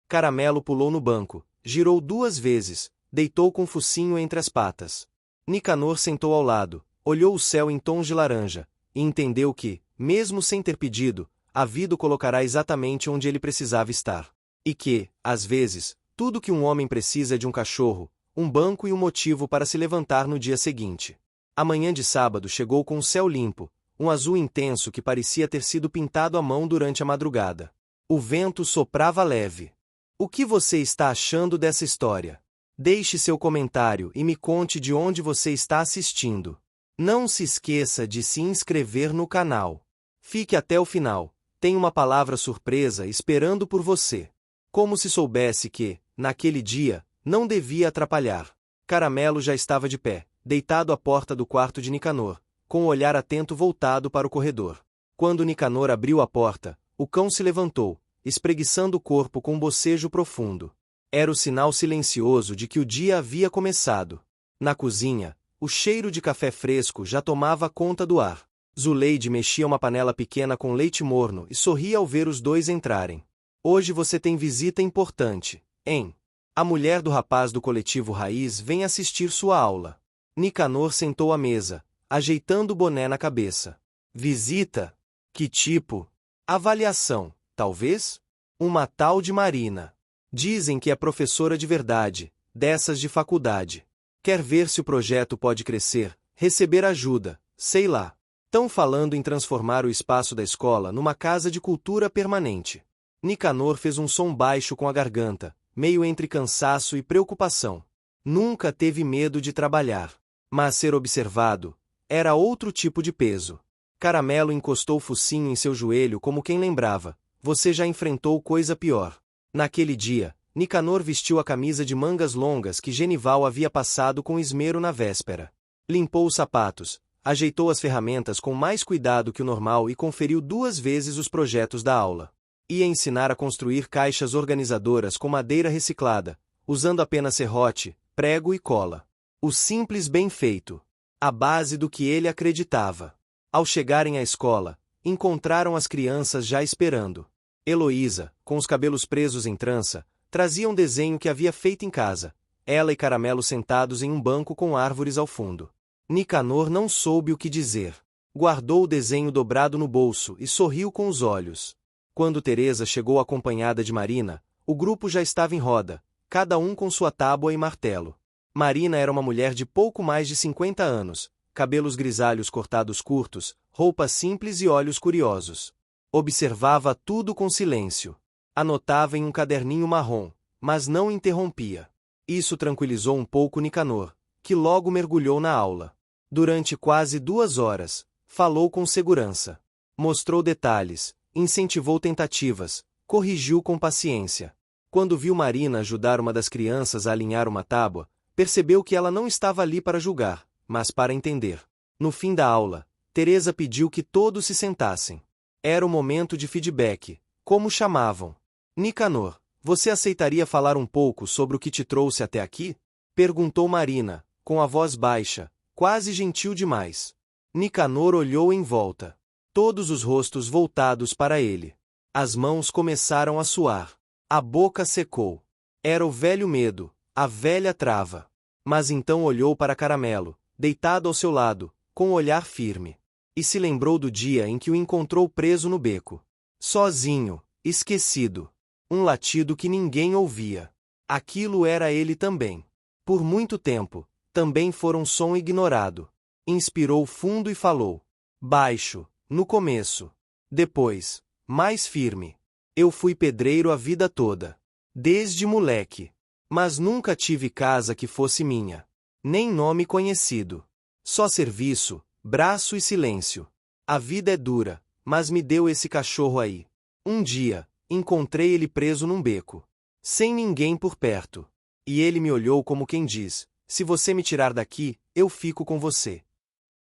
Caramelo pulou no banco, girou 2 vezes, deitou com o focinho entre as patas. Nicanor sentou ao lado, olhou o céu em tons de laranja, e entendeu que, mesmo sem ter pedido, a vida o colocará exatamente onde ele precisava estar. E que, às vezes, tudo que um homem precisa é de um cachorro, um banco e um motivo para se levantar no dia seguinte. A manhã de sábado chegou com um céu limpo, um azul intenso que parecia ter sido pintado à mão durante a madrugada. O vento soprava leve. O que você está achando dessa história? Deixe seu comentário e me conte de onde você está assistindo. Não se esqueça de se inscrever no canal. Fique até o final, tem uma palavra surpresa esperando por você. Como se soubesse que, naquele dia, não devia atrapalhar. Caramelo já estava de pé, deitado à porta do quarto de Nicanor, com o olhar atento voltado para o corredor. Quando Nicanor abriu a porta, o cão se levantou, espreguiçando o corpo com um bocejo profundo. Era o sinal silencioso de que o dia havia começado. Na cozinha, o cheiro de café fresco já tomava conta do ar. Zuleide mexia uma panela pequena com leite morno e sorria ao ver os dois entrarem. "Hoje você tem visita importante, hein? A mulher do rapaz do coletivo Raiz vem assistir sua aula." Nicanor sentou à mesa, ajeitando o boné na cabeça. "Visita? Que tipo? Avaliação, talvez? Uma tal de Marina. Dizem que é professora de verdade, dessas de faculdade. Quer ver se o projeto pode crescer, receber ajuda, sei lá. Tão falando em transformar o espaço da escola numa casa de cultura permanente." Nicanor fez um som baixo com a garganta, meio entre cansaço e preocupação. Nunca teve medo de trabalhar. Mas ser observado era outro tipo de peso. Caramelo encostou o focinho em seu joelho como quem lembrava: "Você já enfrentou coisa pior." Naquele dia, Nicanor vestiu a camisa de mangas longas que Genival havia passado com esmero na véspera. Limpou os sapatos, ajeitou as ferramentas com mais cuidado que o normal e conferiu 2 vezes os projetos da aula. Ia ensinar a construir caixas organizadoras com madeira reciclada, usando apenas serrote, prego e cola. O simples bem feito. A base do que ele acreditava. Ao chegarem à escola, encontraram as crianças já esperando. Heloísa, com os cabelos presos em trança, trazia um desenho que havia feito em casa, ela e Caramelo sentados em um banco com árvores ao fundo. Nicanor não soube o que dizer. Guardou o desenho dobrado no bolso e sorriu com os olhos. Quando Teresa chegou acompanhada de Marina, o grupo já estava em roda, cada um com sua tábua e martelo. Marina era uma mulher de pouco mais de 50 anos, cabelos grisalhos cortados curtos, roupa simples e olhos curiosos. Observava tudo com silêncio. Anotava em um caderninho marrom, mas não interrompia. Isso tranquilizou um pouco Nicanor, que logo mergulhou na aula. Durante quase 2 horas, falou com segurança. Mostrou detalhes, incentivou tentativas, corrigiu com paciência. Quando viu Marina ajudar uma das crianças a alinhar uma tábua, percebeu que ela não estava ali para julgar, mas para entender. No fim da aula, Teresa pediu que todos se sentassem. Era o momento de feedback, como chamavam. Nicanor, você aceitaria falar um pouco sobre o que te trouxe até aqui? Perguntou Marina, com a voz baixa, quase gentil demais. Nicanor olhou em volta. Todos os rostos voltados para ele. As mãos começaram a suar. A boca secou. Era o velho medo, a velha trava. Mas então olhou para Caramelo, deitado ao seu lado, com o olhar firme. E se lembrou do dia em que o encontrou preso no beco. Sozinho, esquecido. Um latido que ninguém ouvia. Aquilo era ele também. Por muito tempo, também fora um som ignorado. Inspirou fundo e falou. Baixo, no começo. Depois, mais firme. Eu fui pedreiro a vida toda. Desde moleque. Mas nunca tive casa que fosse minha. Nem nome conhecido. Só serviço, braço e silêncio. A vida é dura, mas me deu esse cachorro aí. Um dia, encontrei ele preso num beco. Sem ninguém por perto. E ele me olhou como quem diz, se você me tirar daqui, eu fico com você.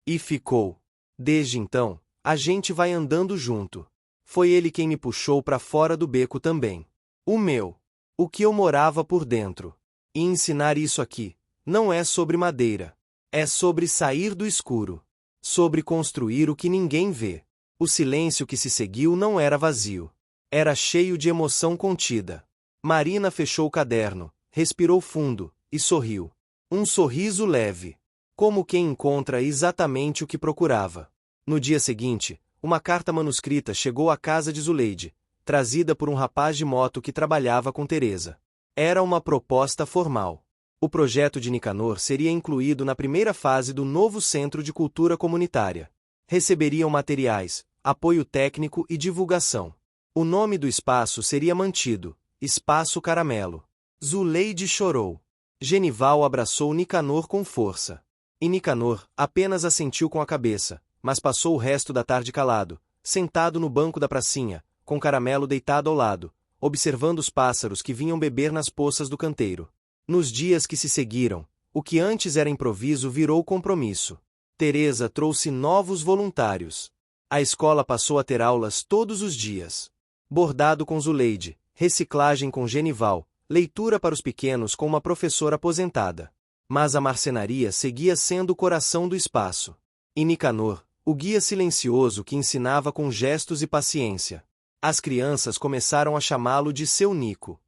E ficou. Desde então, a gente vai andando junto. Foi ele quem me puxou para fora do beco também. O meu. O que eu morava por dentro. E ensinar isso aqui, não é sobre madeira. É sobre sair do escuro. Sobre construir o que ninguém vê. O silêncio que se seguiu não era vazio. Era cheio de emoção contida. Marina fechou o caderno, respirou fundo, e sorriu. Um sorriso leve. Como quem encontra exatamente o que procurava. No dia seguinte, uma carta manuscrita chegou à casa de Zuleide, trazida por um rapaz de moto que trabalhava com Teresa. Era uma proposta formal. O projeto de Nicanor seria incluído na primeira fase do novo Centro de Cultura Comunitária. Receberiam materiais, apoio técnico e divulgação. O nome do espaço seria mantido, Espaço Caramelo. Zuleide chorou. Genival abraçou Nicanor com força. E Nicanor apenas assentiu com a cabeça, mas passou o resto da tarde calado, sentado no banco da pracinha, com Caramelo deitado ao lado, observando os pássaros que vinham beber nas poças do canteiro. Nos dias que se seguiram, o que antes era improviso virou compromisso. Teresa trouxe novos voluntários. A escola passou a ter aulas todos os dias. Bordado com Zuleide, reciclagem com Genival, leitura para os pequenos com uma professora aposentada. Mas a marcenaria seguia sendo o coração do espaço. E Nicanor, o guia silencioso que ensinava com gestos e paciência. As crianças começaram a chamá-lo de seu Nico.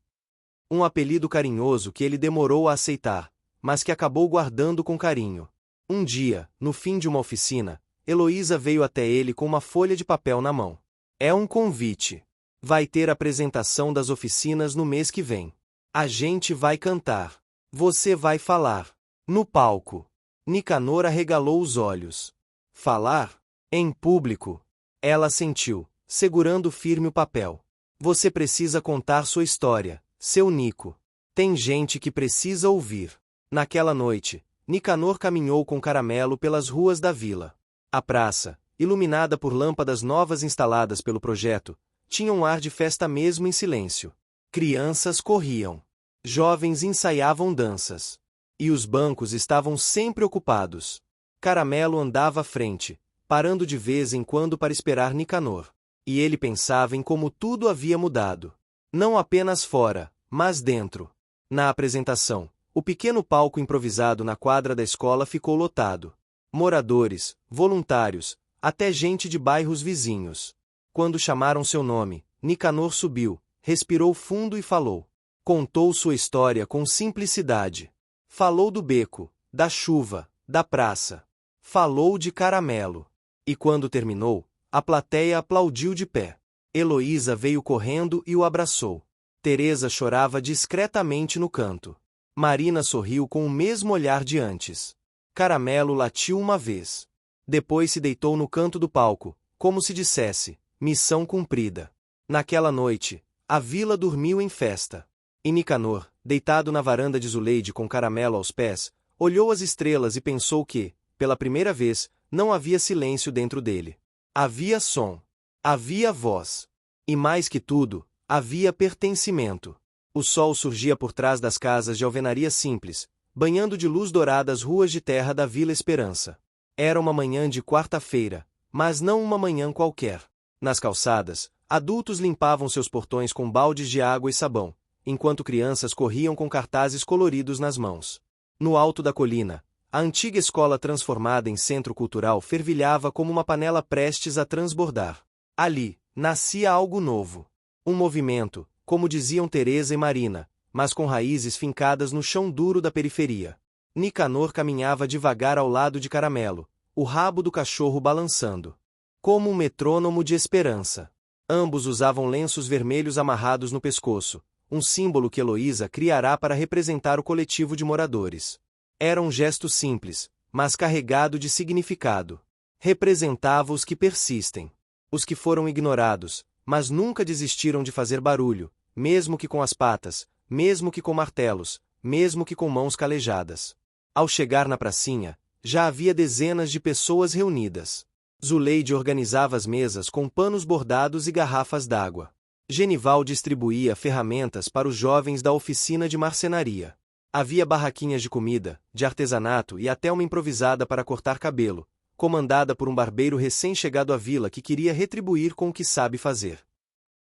Um apelido carinhoso que ele demorou a aceitar, mas que acabou guardando com carinho. Um dia, no fim de uma oficina, Heloísa veio até ele com uma folha de papel na mão. É um convite. Vai ter apresentação das oficinas no mês que vem. A gente vai cantar. Você vai falar. No palco. Nicanor arregalou os olhos. Falar? Em público. Ela assentiu, segurando firme o papel. Você precisa contar sua história, seu Nico. Tem gente que precisa ouvir. Naquela noite, Nicanor caminhou com Caramelo pelas ruas da vila. A praça, iluminada por lâmpadas novas instaladas pelo projeto, tinha um ar de festa mesmo em silêncio. Crianças corriam. Jovens ensaiavam danças. E os bancos estavam sempre ocupados. Caramelo andava à frente, parando de vez em quando para esperar Nicanor. E ele pensava em como tudo havia mudado. Não apenas fora, mas dentro. Na apresentação, o pequeno palco improvisado na quadra da escola ficou lotado. Moradores, voluntários, até gente de bairros vizinhos. Quando chamaram seu nome, Nicanor subiu, respirou fundo e falou. Contou sua história com simplicidade. Falou do beco, da chuva, da praça. Falou de Caramelo. E quando terminou, a plateia aplaudiu de pé. Heloísa veio correndo e o abraçou. Teresa chorava discretamente no canto. Marina sorriu com o mesmo olhar de antes. Caramelo latiu uma vez. Depois se deitou no canto do palco, como se dissesse, missão cumprida. Naquela noite, a vila dormiu em festa. E Nicanor, deitado na varanda de Zuleide com Caramelo aos pés, olhou as estrelas e pensou que, pela primeira vez, não havia silêncio dentro dele. Havia som. Havia voz. E mais que tudo, Havia pertencimento. O sol surgia por trás das casas de alvenaria simples, banhando de luz dourada as ruas de terra da Vila Esperança. Era uma manhã de quarta-feira, mas não uma manhã qualquer. Nas calçadas, adultos limpavam seus portões com baldes de água e sabão, enquanto crianças corriam com cartazes coloridos nas mãos. No alto da colina, a antiga escola transformada em centro cultural fervilhava como uma panela prestes a transbordar. Ali, nascia algo novo. Um movimento, como diziam Teresa e Marina, mas com raízes fincadas no chão duro da periferia. Nicanor caminhava devagar ao lado de Caramelo, o rabo do cachorro balançando. Como um metrônomo de esperança. Ambos usavam lenços vermelhos amarrados no pescoço, um símbolo que Heloísa criará para representar o coletivo de moradores. Era um gesto simples, mas carregado de significado. Representava os que persistem. Os que foram ignorados, mas nunca desistiram de fazer barulho, mesmo que com as patas, mesmo que com martelos, mesmo que com mãos calejadas. Ao chegar na pracinha, já havia dezenas de pessoas reunidas. Zuleide organizava as mesas com panos bordados e garrafas d'água. Genival distribuía ferramentas para os jovens da oficina de marcenaria. Havia barraquinhas de comida, de artesanato e até uma improvisada para cortar cabelo, comandada por um barbeiro recém-chegado à vila que queria retribuir com o que sabe fazer.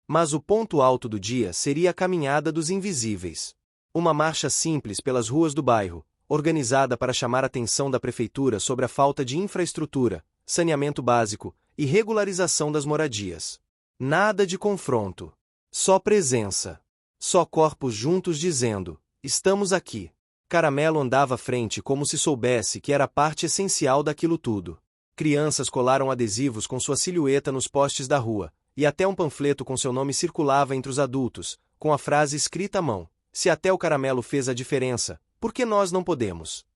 Mas o ponto alto do dia seria a caminhada dos invisíveis. Uma marcha simples pelas ruas do bairro, organizada para chamar a atenção da prefeitura sobre a falta de infraestrutura, saneamento básico e regularização das moradias. Nada de confronto. Só presença. Só corpos juntos dizendo: estamos aqui. Caramelo andava à frente como se soubesse que era parte essencial daquilo tudo. Crianças colaram adesivos com sua silhueta nos postes da rua, e até um panfleto com seu nome circulava entre os adultos, com a frase escrita à mão: se até o Caramelo fez a diferença, por que nós não podemos?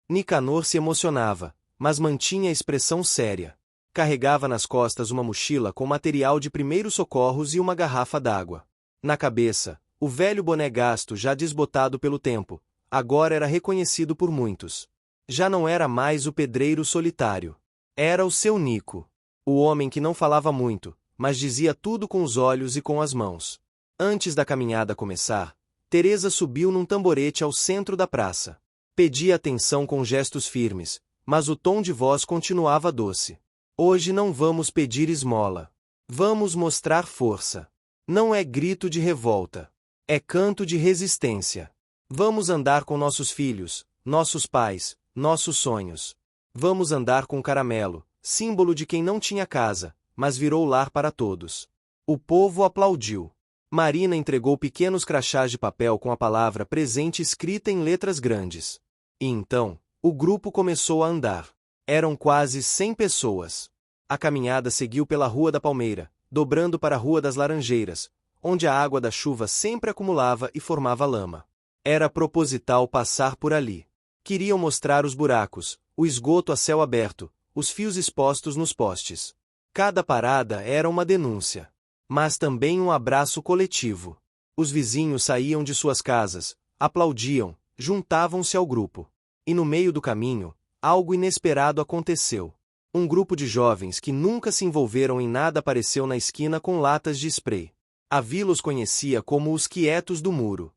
Nicanor se emocionava, mas mantinha a expressão séria. Carregava nas costas uma mochila com material de primeiros socorros e uma garrafa d'água. Na cabeça, o velho boné gasto já desbotado pelo tempo, agora era reconhecido por muitos. Já não era mais o pedreiro solitário. Era o seu Nico. O homem que não falava muito, mas dizia tudo com os olhos e com as mãos. Antes da caminhada começar, Teresa subiu num tamborete ao centro da praça. Pedia atenção com gestos firmes, mas o tom de voz continuava doce. Hoje não vamos pedir esmola. Vamos mostrar força. Não é grito de revolta. É canto de resistência. Vamos andar com nossos filhos, nossos pais, nossos sonhos. Vamos andar com Caramelo, símbolo de quem não tinha casa, mas virou lar para todos. O povo aplaudiu. Marina entregou pequenos crachás de papel com a palavra presente escrita em letras grandes. E então, o grupo começou a andar. Eram quase 100 pessoas. A caminhada seguiu pela Rua da Palmeira, dobrando para a Rua das Laranjeiras, onde a água da chuva sempre acumulava e formava lama. Era proposital passar por ali. Queriam mostrar os buracos, o esgoto a céu aberto, os fios expostos nos postes. Cada parada era uma denúncia. Mas também um abraço coletivo. Os vizinhos saíam de suas casas, aplaudiam, juntavam-se ao grupo. E no meio do caminho, algo inesperado aconteceu. Um grupo de jovens que nunca se envolveram em nada apareceu na esquina com latas de spray. A vila os conhecia como os quietos do muro.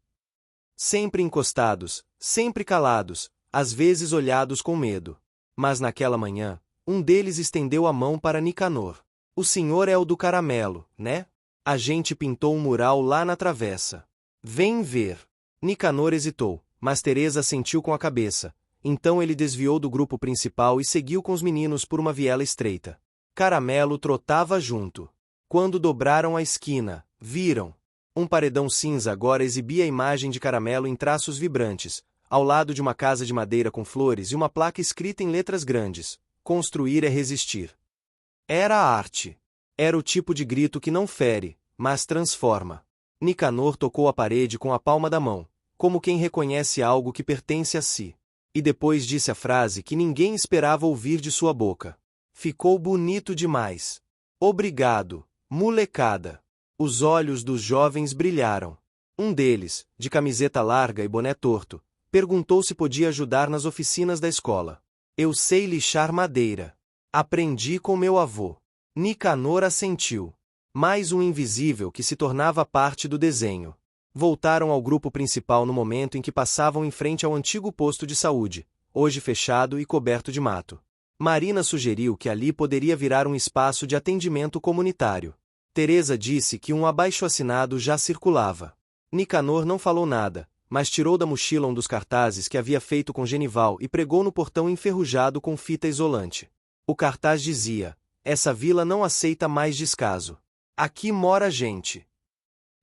Sempre encostados, sempre calados, às vezes olhados com medo. Mas naquela manhã, um deles estendeu a mão para Nicanor. O senhor é o do Caramelo, né? A gente pintou um mural lá na travessa. Vem ver. Nicanor hesitou, mas Teresa assentiu com a cabeça. Então ele desviou do grupo principal e seguiu com os meninos por uma viela estreita. Caramelo trotava junto. Quando dobraram a esquina, viram. Um paredão cinza agora exibia a imagem de Caramelo em traços vibrantes, ao lado de uma casa de madeira com flores e uma placa escrita em letras grandes: construir é resistir. Era a arte. Era o tipo de grito que não fere, mas transforma. Nicanor tocou a parede com a palma da mão, como quem reconhece algo que pertence a si. E depois disse a frase que ninguém esperava ouvir de sua boca. Ficou bonito demais. Obrigado, molecada. Os olhos dos jovens brilharam. Um deles, de camiseta larga e boné torto, perguntou se podia ajudar nas oficinas da escola. Eu sei lixar madeira. Aprendi com meu avô. Nicanor assentiu. Mais um invisível que se tornava parte do desenho. Voltaram ao grupo principal no momento em que passavam em frente ao antigo posto de saúde, hoje fechado e coberto de mato. Marina sugeriu que ali poderia virar um espaço de atendimento comunitário. Teresa disse que um abaixo-assinado já circulava. Nicanor não falou nada, mas tirou da mochila um dos cartazes que havia feito com Genival e pregou no portão enferrujado com fita isolante. O cartaz dizia: "Essa vila não aceita mais descaso. Aqui mora gente."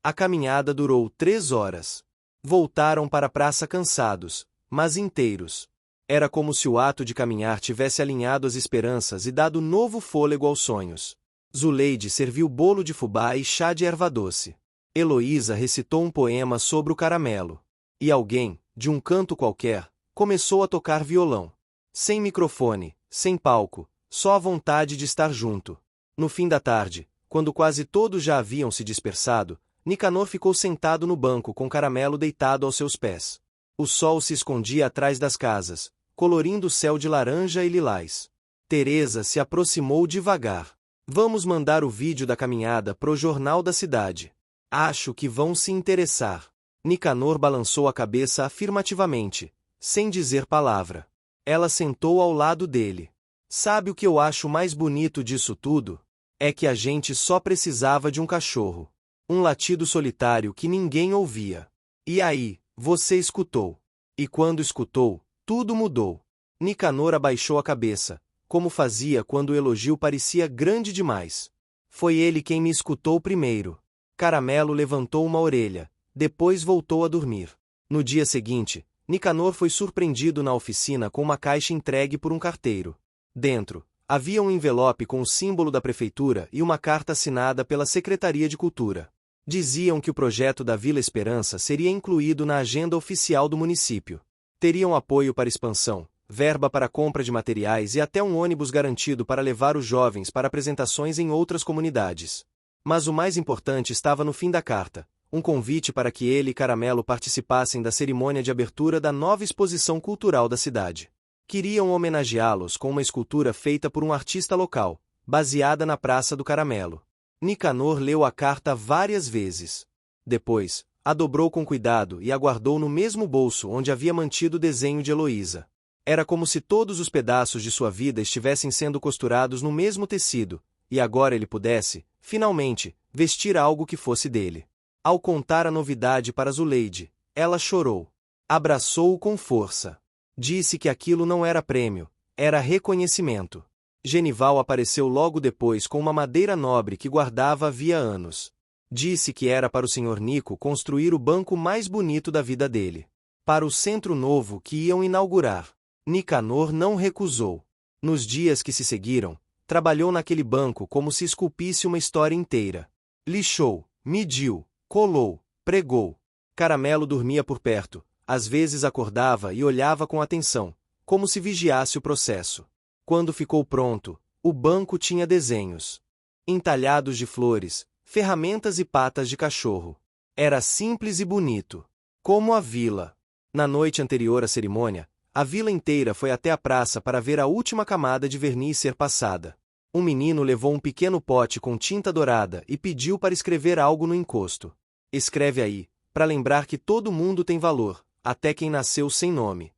A caminhada durou 3 horas. Voltaram para a praça cansados, mas inteiros. Era como se o ato de caminhar tivesse alinhado as esperanças e dado novo fôlego aos sonhos. Zuleide serviu bolo de fubá e chá de erva doce. Heloísa recitou um poema sobre o caramelo. E alguém, de um canto qualquer, começou a tocar violão. Sem microfone, sem palco, só a vontade de estar junto. No fim da tarde, quando quase todos já haviam se dispersado, Nicanor ficou sentado no banco com Caramelo deitado aos seus pés. O sol se escondia atrás das casas, colorindo o céu de laranja e lilás. Teresa se aproximou devagar. "Vamos mandar o vídeo da caminhada pro jornal da cidade. Acho que vão se interessar." Nicanor balançou a cabeça afirmativamente, sem dizer palavra. Ela sentou ao lado dele. "Sabe o que eu acho mais bonito disso tudo? É que a gente só precisava de um cachorro. Um latido solitário que ninguém ouvia. E aí, você escutou. E quando escutou, tudo mudou." Nicanor abaixou a cabeça, como fazia quando o elogio parecia grande demais. "Foi ele quem me escutou primeiro." Caramelo levantou uma orelha, depois voltou a dormir. No dia seguinte, Nicanor foi surpreendido na oficina com uma caixa entregue por um carteiro. Dentro, havia um envelope com o símbolo da prefeitura e uma carta assinada pela Secretaria de Cultura. Diziam que o projeto da Vila Esperança seria incluído na agenda oficial do município. Teriam apoio para expansão, verba para compra de materiais e até um ônibus garantido para levar os jovens para apresentações em outras comunidades. Mas o mais importante estava no fim da carta, um convite para que ele e Caramelo participassem da cerimônia de abertura da nova exposição cultural da cidade. Queriam homenageá-los com uma escultura feita por um artista local, baseada na Praça do Caramelo. Nicanor leu a carta várias vezes. Depois, a dobrou com cuidado e a guardou no mesmo bolso onde havia mantido o desenho de Heloísa. Era como se todos os pedaços de sua vida estivessem sendo costurados no mesmo tecido, e agora ele pudesse, finalmente, vestir algo que fosse dele. Ao contar a novidade para Zuleide, ela chorou. Abraçou-o com força. Disse que aquilo não era prêmio, era reconhecimento. Genival apareceu logo depois com uma madeira nobre que guardava havia anos. Disse que era para o Sr. Nico construir o banco mais bonito da vida dele. Para o centro novo que iam inaugurar. Nicanor não recusou. Nos dias que se seguiram, trabalhou naquele banco como se esculpisse uma história inteira. Lixou, mediu, colou, pregou. Caramelo dormia por perto, às vezes acordava e olhava com atenção, como se vigiasse o processo. Quando ficou pronto, o banco tinha desenhos. Entalhados de flores, ferramentas e patas de cachorro. Era simples e bonito. Como a vila. Na noite anterior à cerimônia, a vila inteira foi até a praça para ver a última camada de verniz ser passada. Um menino levou um pequeno pote com tinta dourada e pediu para escrever algo no encosto. "Escreve aí, para lembrar que todo mundo tem valor, até quem nasceu sem nome."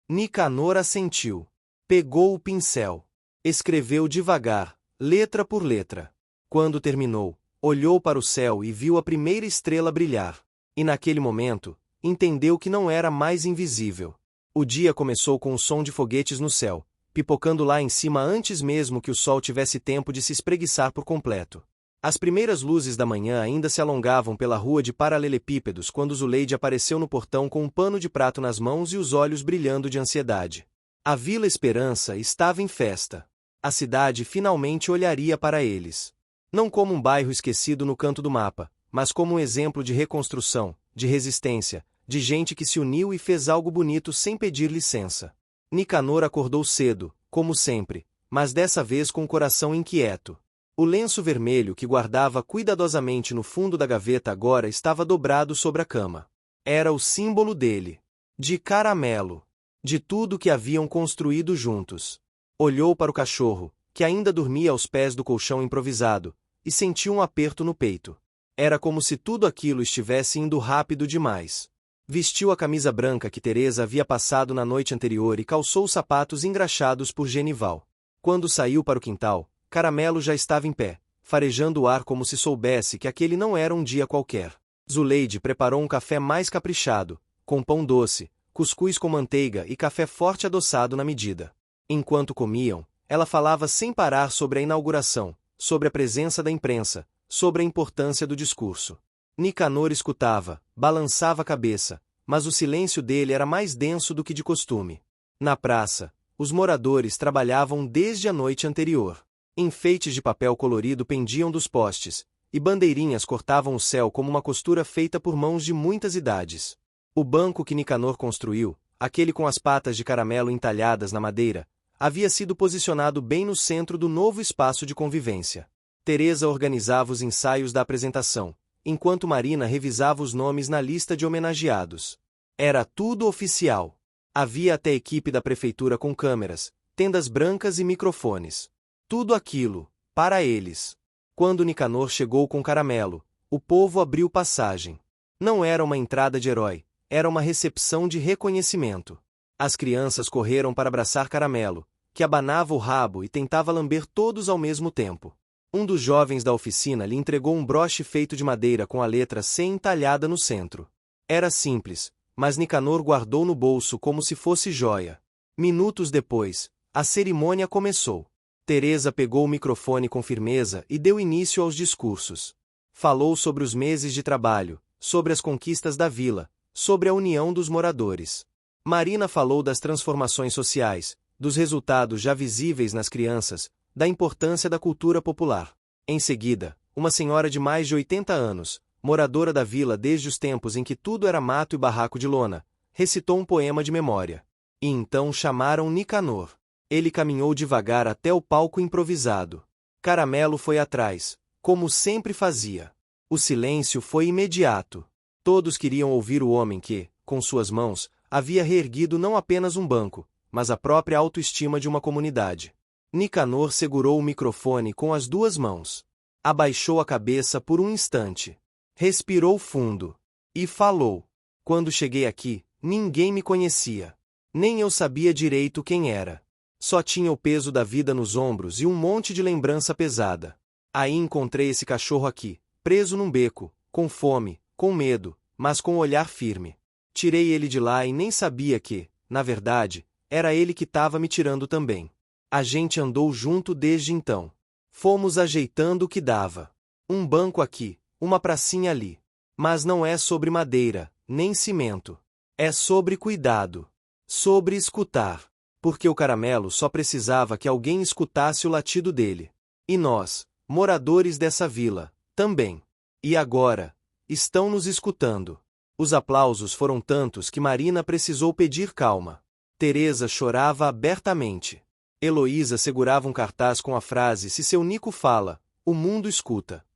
Nicanor assentiu. Pegou o pincel. Escreveu devagar, letra por letra. Quando terminou, olhou para o céu e viu a primeira estrela brilhar. E naquele momento, entendeu que não era mais invisível. O dia começou com o som de foguetes no céu, pipocando lá em cima antes mesmo que o sol tivesse tempo de se espreguiçar por completo. As primeiras luzes da manhã ainda se alongavam pela rua de paralelepípedos quando Zuleide apareceu no portão com um pano de prato nas mãos e os olhos brilhando de ansiedade. A Vila Esperança estava em festa. A cidade finalmente olharia para eles. Não como um bairro esquecido no canto do mapa, mas como um exemplo de reconstrução, de resistência, de gente que se uniu e fez algo bonito sem pedir licença. Nicanor acordou cedo, como sempre, mas dessa vez com o coração inquieto. O lenço vermelho que guardava cuidadosamente no fundo da gaveta agora estava dobrado sobre a cama. Era o símbolo dele. De Caramelo. De tudo que haviam construído juntos. Olhou para o cachorro, que ainda dormia aos pés do colchão improvisado, e sentiu um aperto no peito. Era como se tudo aquilo estivesse indo rápido demais. Vestiu a camisa branca que Teresa havia passado na noite anterior e calçou os sapatos engraxados por Genival. Quando saiu para o quintal, Caramelo já estava em pé, farejando o ar como se soubesse que aquele não era um dia qualquer. Zuleide preparou um café mais caprichado, com pão doce, cuscuz com manteiga e café forte adoçado na medida. Enquanto comiam, ela falava sem parar sobre a inauguração, sobre a presença da imprensa, sobre a importância do discurso. Nicanor escutava, balançava a cabeça, mas o silêncio dele era mais denso do que de costume. Na praça, os moradores trabalhavam desde a noite anterior. Enfeites de papel colorido pendiam dos postes, e bandeirinhas cortavam o céu como uma costura feita por mãos de muitas idades. O banco que Nicanor construiu, aquele com as patas de caramelo entalhadas na madeira, havia sido posicionado bem no centro do novo espaço de convivência. Teresa organizava os ensaios da apresentação, enquanto Marina revisava os nomes na lista de homenageados. Era tudo oficial. Havia até equipe da prefeitura com câmeras, tendas brancas e microfones. Tudo aquilo, para eles. Quando Nicanor chegou com Caramelo, o povo abriu passagem. Não era uma entrada de herói, era uma recepção de reconhecimento. As crianças correram para abraçar Caramelo, que abanava o rabo e tentava lamber todos ao mesmo tempo. Um dos jovens da oficina lhe entregou um broche feito de madeira com a letra C entalhada no centro. Era simples, mas Nicanor guardou no bolso como se fosse joia. Minutos depois, a cerimônia começou. Teresa pegou o microfone com firmeza e deu início aos discursos. Falou sobre os meses de trabalho, sobre as conquistas da vila, sobre a união dos moradores. Marina falou das transformações sociais, dos resultados já visíveis nas crianças, da importância da cultura popular. Em seguida, uma senhora de mais de 80 anos, moradora da vila desde os tempos em que tudo era mato e barraco de lona, recitou um poema de memória. E então chamaram Nicanor. Ele caminhou devagar até o palco improvisado. Caramelo foi atrás, como sempre fazia. O silêncio foi imediato. Todos queriam ouvir o homem que, com suas mãos, havia reerguido não apenas um banco, mas a própria autoestima de uma comunidade. Nicanor segurou o microfone com as duas mãos. Abaixou a cabeça por um instante. Respirou fundo. E falou. Quando cheguei aqui, ninguém me conhecia. Nem eu sabia direito quem era. Só tinha o peso da vida nos ombros e um monte de lembrança pesada. Aí encontrei esse cachorro aqui, preso num beco, com fome, com medo, mas com o olhar firme. Tirei ele de lá e nem sabia que, na verdade, era ele que estava me tirando também. A gente andou junto desde então. Fomos ajeitando o que dava. Um banco aqui, uma pracinha ali. Mas não é sobre madeira, nem cimento. É sobre cuidado. Sobre escutar. Porque o Caramelo só precisava que alguém escutasse o latido dele. E nós, moradores dessa vila, também. E agora, estão nos escutando. Os aplausos foram tantos que Marina precisou pedir calma. Teresa chorava abertamente. Heloísa segurava um cartaz com a frase: "Se seu Nico fala, o mundo escuta."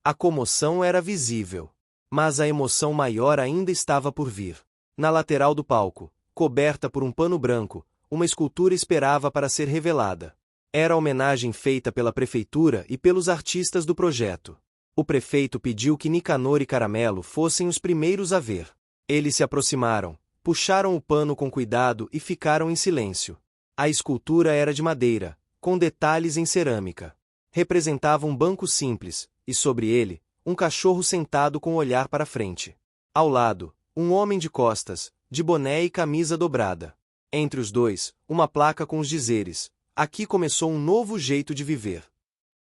A comoção era visível. Mas a emoção maior ainda estava por vir. Na lateral do palco, coberta por um pano branco, uma escultura esperava para ser revelada. Era a homenagem feita pela prefeitura e pelos artistas do projeto. O prefeito pediu que Nicanor e Caramelo fossem os primeiros a ver. Eles se aproximaram, puxaram o pano com cuidado e ficaram em silêncio. A escultura era de madeira, com detalhes em cerâmica. Representava um banco simples, e sobre ele, um cachorro sentado com o olhar para frente. Ao lado, um homem de costas, de boné e camisa dobrada. Entre os dois, uma placa com os dizeres: "Aqui começou um novo jeito de viver."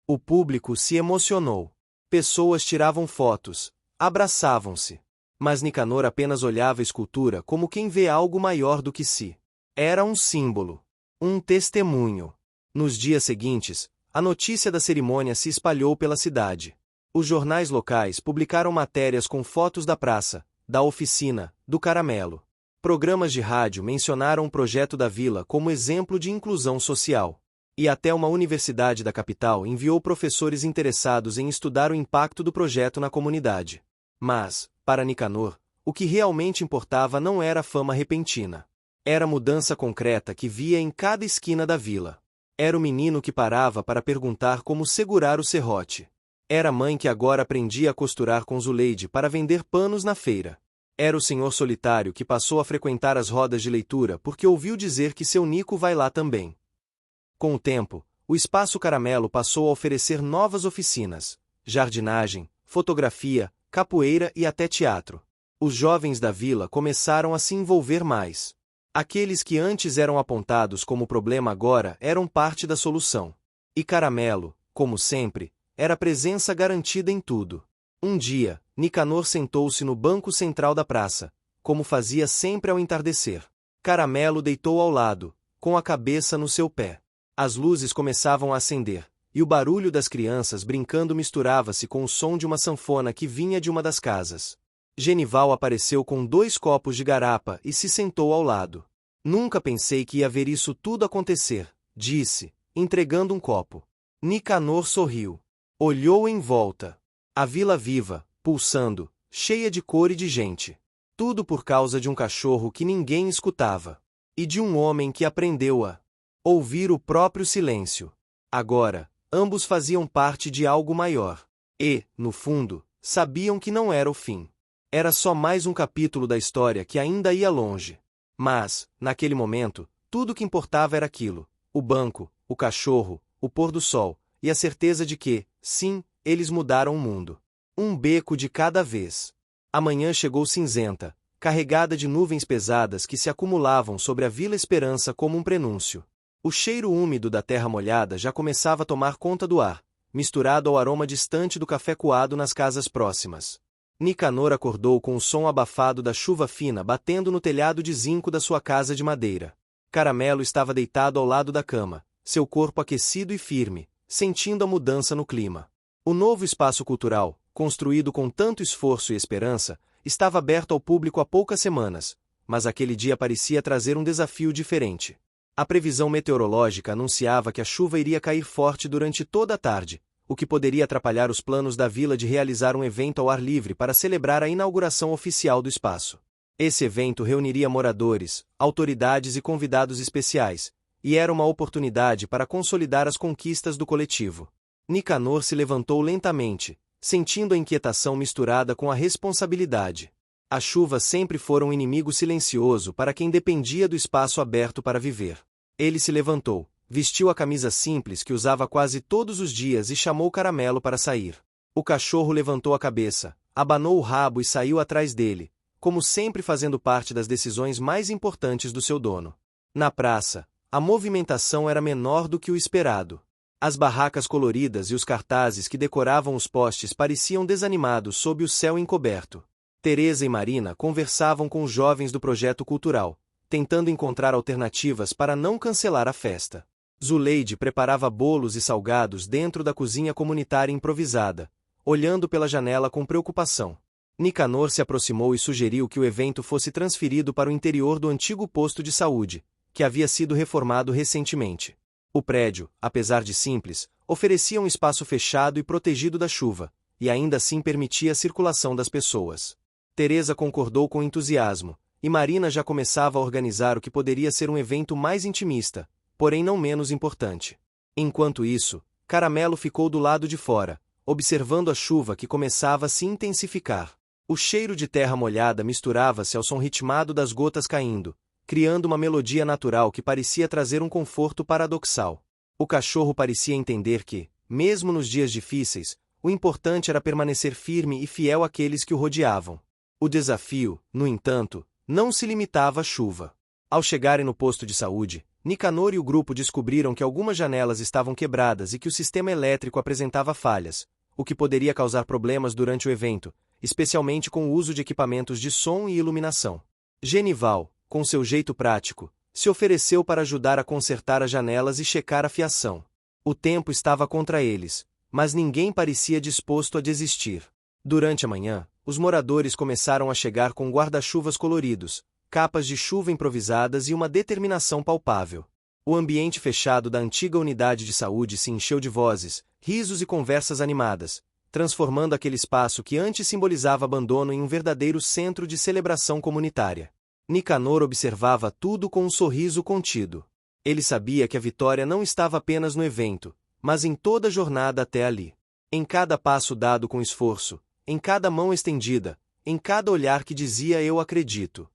O público se emocionou. Pessoas tiravam fotos, abraçavam-se. Mas Nicanor apenas olhava a escultura como quem vê algo maior do que si. Era um símbolo. Um testemunho. Nos dias seguintes, a notícia da cerimônia se espalhou pela cidade. Os jornais locais publicaram matérias com fotos da praça, da oficina, do Caramelo. Programas de rádio mencionaram o projeto da vila como exemplo de inclusão social. E até uma universidade da capital enviou professores interessados em estudar o impacto do projeto na comunidade. Mas, para Nicanor, o que realmente importava não era a fama repentina. Era a mudança concreta que via em cada esquina da vila. Era o menino que parava para perguntar como segurar o serrote. Era a mãe que agora aprendia a costurar com Zuleide para vender panos na feira. Era o senhor solitário que passou a frequentar as rodas de leitura porque ouviu dizer que seu Nico vai lá também. Com o tempo, o Espaço Caramelo passou a oferecer novas oficinas, jardinagem, fotografia, capoeira e até teatro. Os jovens da vila começaram a se envolver mais. Aqueles que antes eram apontados como problema agora eram parte da solução. E Caramelo, como sempre, era presença garantida em tudo. Um dia, Nicanor sentou-se no banco central da praça, como fazia sempre ao entardecer. Caramelo deitou ao lado, com a cabeça no seu pé. As luzes começavam a acender, e o barulho das crianças brincando misturava-se com o som de uma sanfona que vinha de uma das casas. Genival apareceu com 2 copos de garapa e se sentou ao lado. Nunca pensei que ia ver isso tudo acontecer, disse, entregando um copo. Nicanor sorriu. Olhou em volta. A vila viva, pulsando, cheia de cor e de gente. Tudo por causa de um cachorro que ninguém escutava. E de um homem que aprendeu a ouvir o próprio silêncio. Agora, ambos faziam parte de algo maior. E, no fundo, sabiam que não era o fim. Era só mais um capítulo da história que ainda ia longe. Mas, naquele momento, tudo o que importava era aquilo: o banco, o cachorro, o pôr do sol, e a certeza de que, sim, eles mudaram o mundo. Um beco de cada vez. A manhã chegou cinzenta, carregada de nuvens pesadas que se acumulavam sobre a Vila Esperança como um prenúncio. O cheiro úmido da terra molhada já começava a tomar conta do ar, misturado ao aroma distante do café coado nas casas próximas. Nicanor acordou com o som abafado da chuva fina batendo no telhado de zinco da sua casa de madeira. Caramelo estava deitado ao lado da cama, seu corpo aquecido e firme, sentindo a mudança no clima. O novo espaço cultural, construído com tanto esforço e esperança, estava aberto ao público há poucas semanas, mas aquele dia parecia trazer um desafio diferente. A previsão meteorológica anunciava que a chuva iria cair forte durante toda a tarde, o que poderia atrapalhar os planos da vila de realizar um evento ao ar livre para celebrar a inauguração oficial do espaço. Esse evento reuniria moradores, autoridades e convidados especiais, e era uma oportunidade para consolidar as conquistas do coletivo. Nicanor se levantou lentamente, sentindo a inquietação misturada com a responsabilidade. A chuva sempre fora um inimigo silencioso para quem dependia do espaço aberto para viver. Ele se levantou, vestiu a camisa simples que usava quase todos os dias e chamou Caramelo para sair. O cachorro levantou a cabeça, abanou o rabo e saiu atrás dele, como sempre fazendo parte das decisões mais importantes do seu dono. Na praça, a movimentação era menor do que o esperado. As barracas coloridas e os cartazes que decoravam os postes pareciam desanimados sob o céu encoberto. Teresa e Marina conversavam com os jovens do projeto cultural, tentando encontrar alternativas para não cancelar a festa. Zuleide preparava bolos e salgados dentro da cozinha comunitária improvisada, olhando pela janela com preocupação. Nicanor se aproximou e sugeriu que o evento fosse transferido para o interior do antigo posto de saúde, que havia sido reformado recentemente. O prédio, apesar de simples, oferecia um espaço fechado e protegido da chuva, e ainda assim permitia a circulação das pessoas. Teresa concordou com entusiasmo, e Marina já começava a organizar o que poderia ser um evento mais intimista, porém não menos importante. Enquanto isso, Caramelo ficou do lado de fora, observando a chuva que começava a se intensificar. O cheiro de terra molhada misturava-se ao som ritmado das gotas caindo, criando uma melodia natural que parecia trazer um conforto paradoxal. O cachorro parecia entender que, mesmo nos dias difíceis, o importante era permanecer firme e fiel àqueles que o rodeavam. O desafio, no entanto, não se limitava à chuva. Ao chegarem no posto de saúde, Nicanor e o grupo descobriram que algumas janelas estavam quebradas e que o sistema elétrico apresentava falhas, o que poderia causar problemas durante o evento, especialmente com o uso de equipamentos de som e iluminação. Genival, com seu jeito prático, se ofereceu para ajudar a consertar as janelas e checar a fiação. O tempo estava contra eles, mas ninguém parecia disposto a desistir. Durante a manhã, os moradores começaram a chegar com guarda-chuvas coloridos, capas de chuva improvisadas e uma determinação palpável. O ambiente fechado da antiga unidade de saúde se encheu de vozes, risos e conversas animadas, transformando aquele espaço que antes simbolizava abandono em um verdadeiro centro de celebração comunitária. Nicanor observava tudo com um sorriso contido. Ele sabia que a vitória não estava apenas no evento, mas em toda a jornada até ali. Em cada passo dado com esforço, em cada mão estendida, em cada olhar que dizia eu acredito.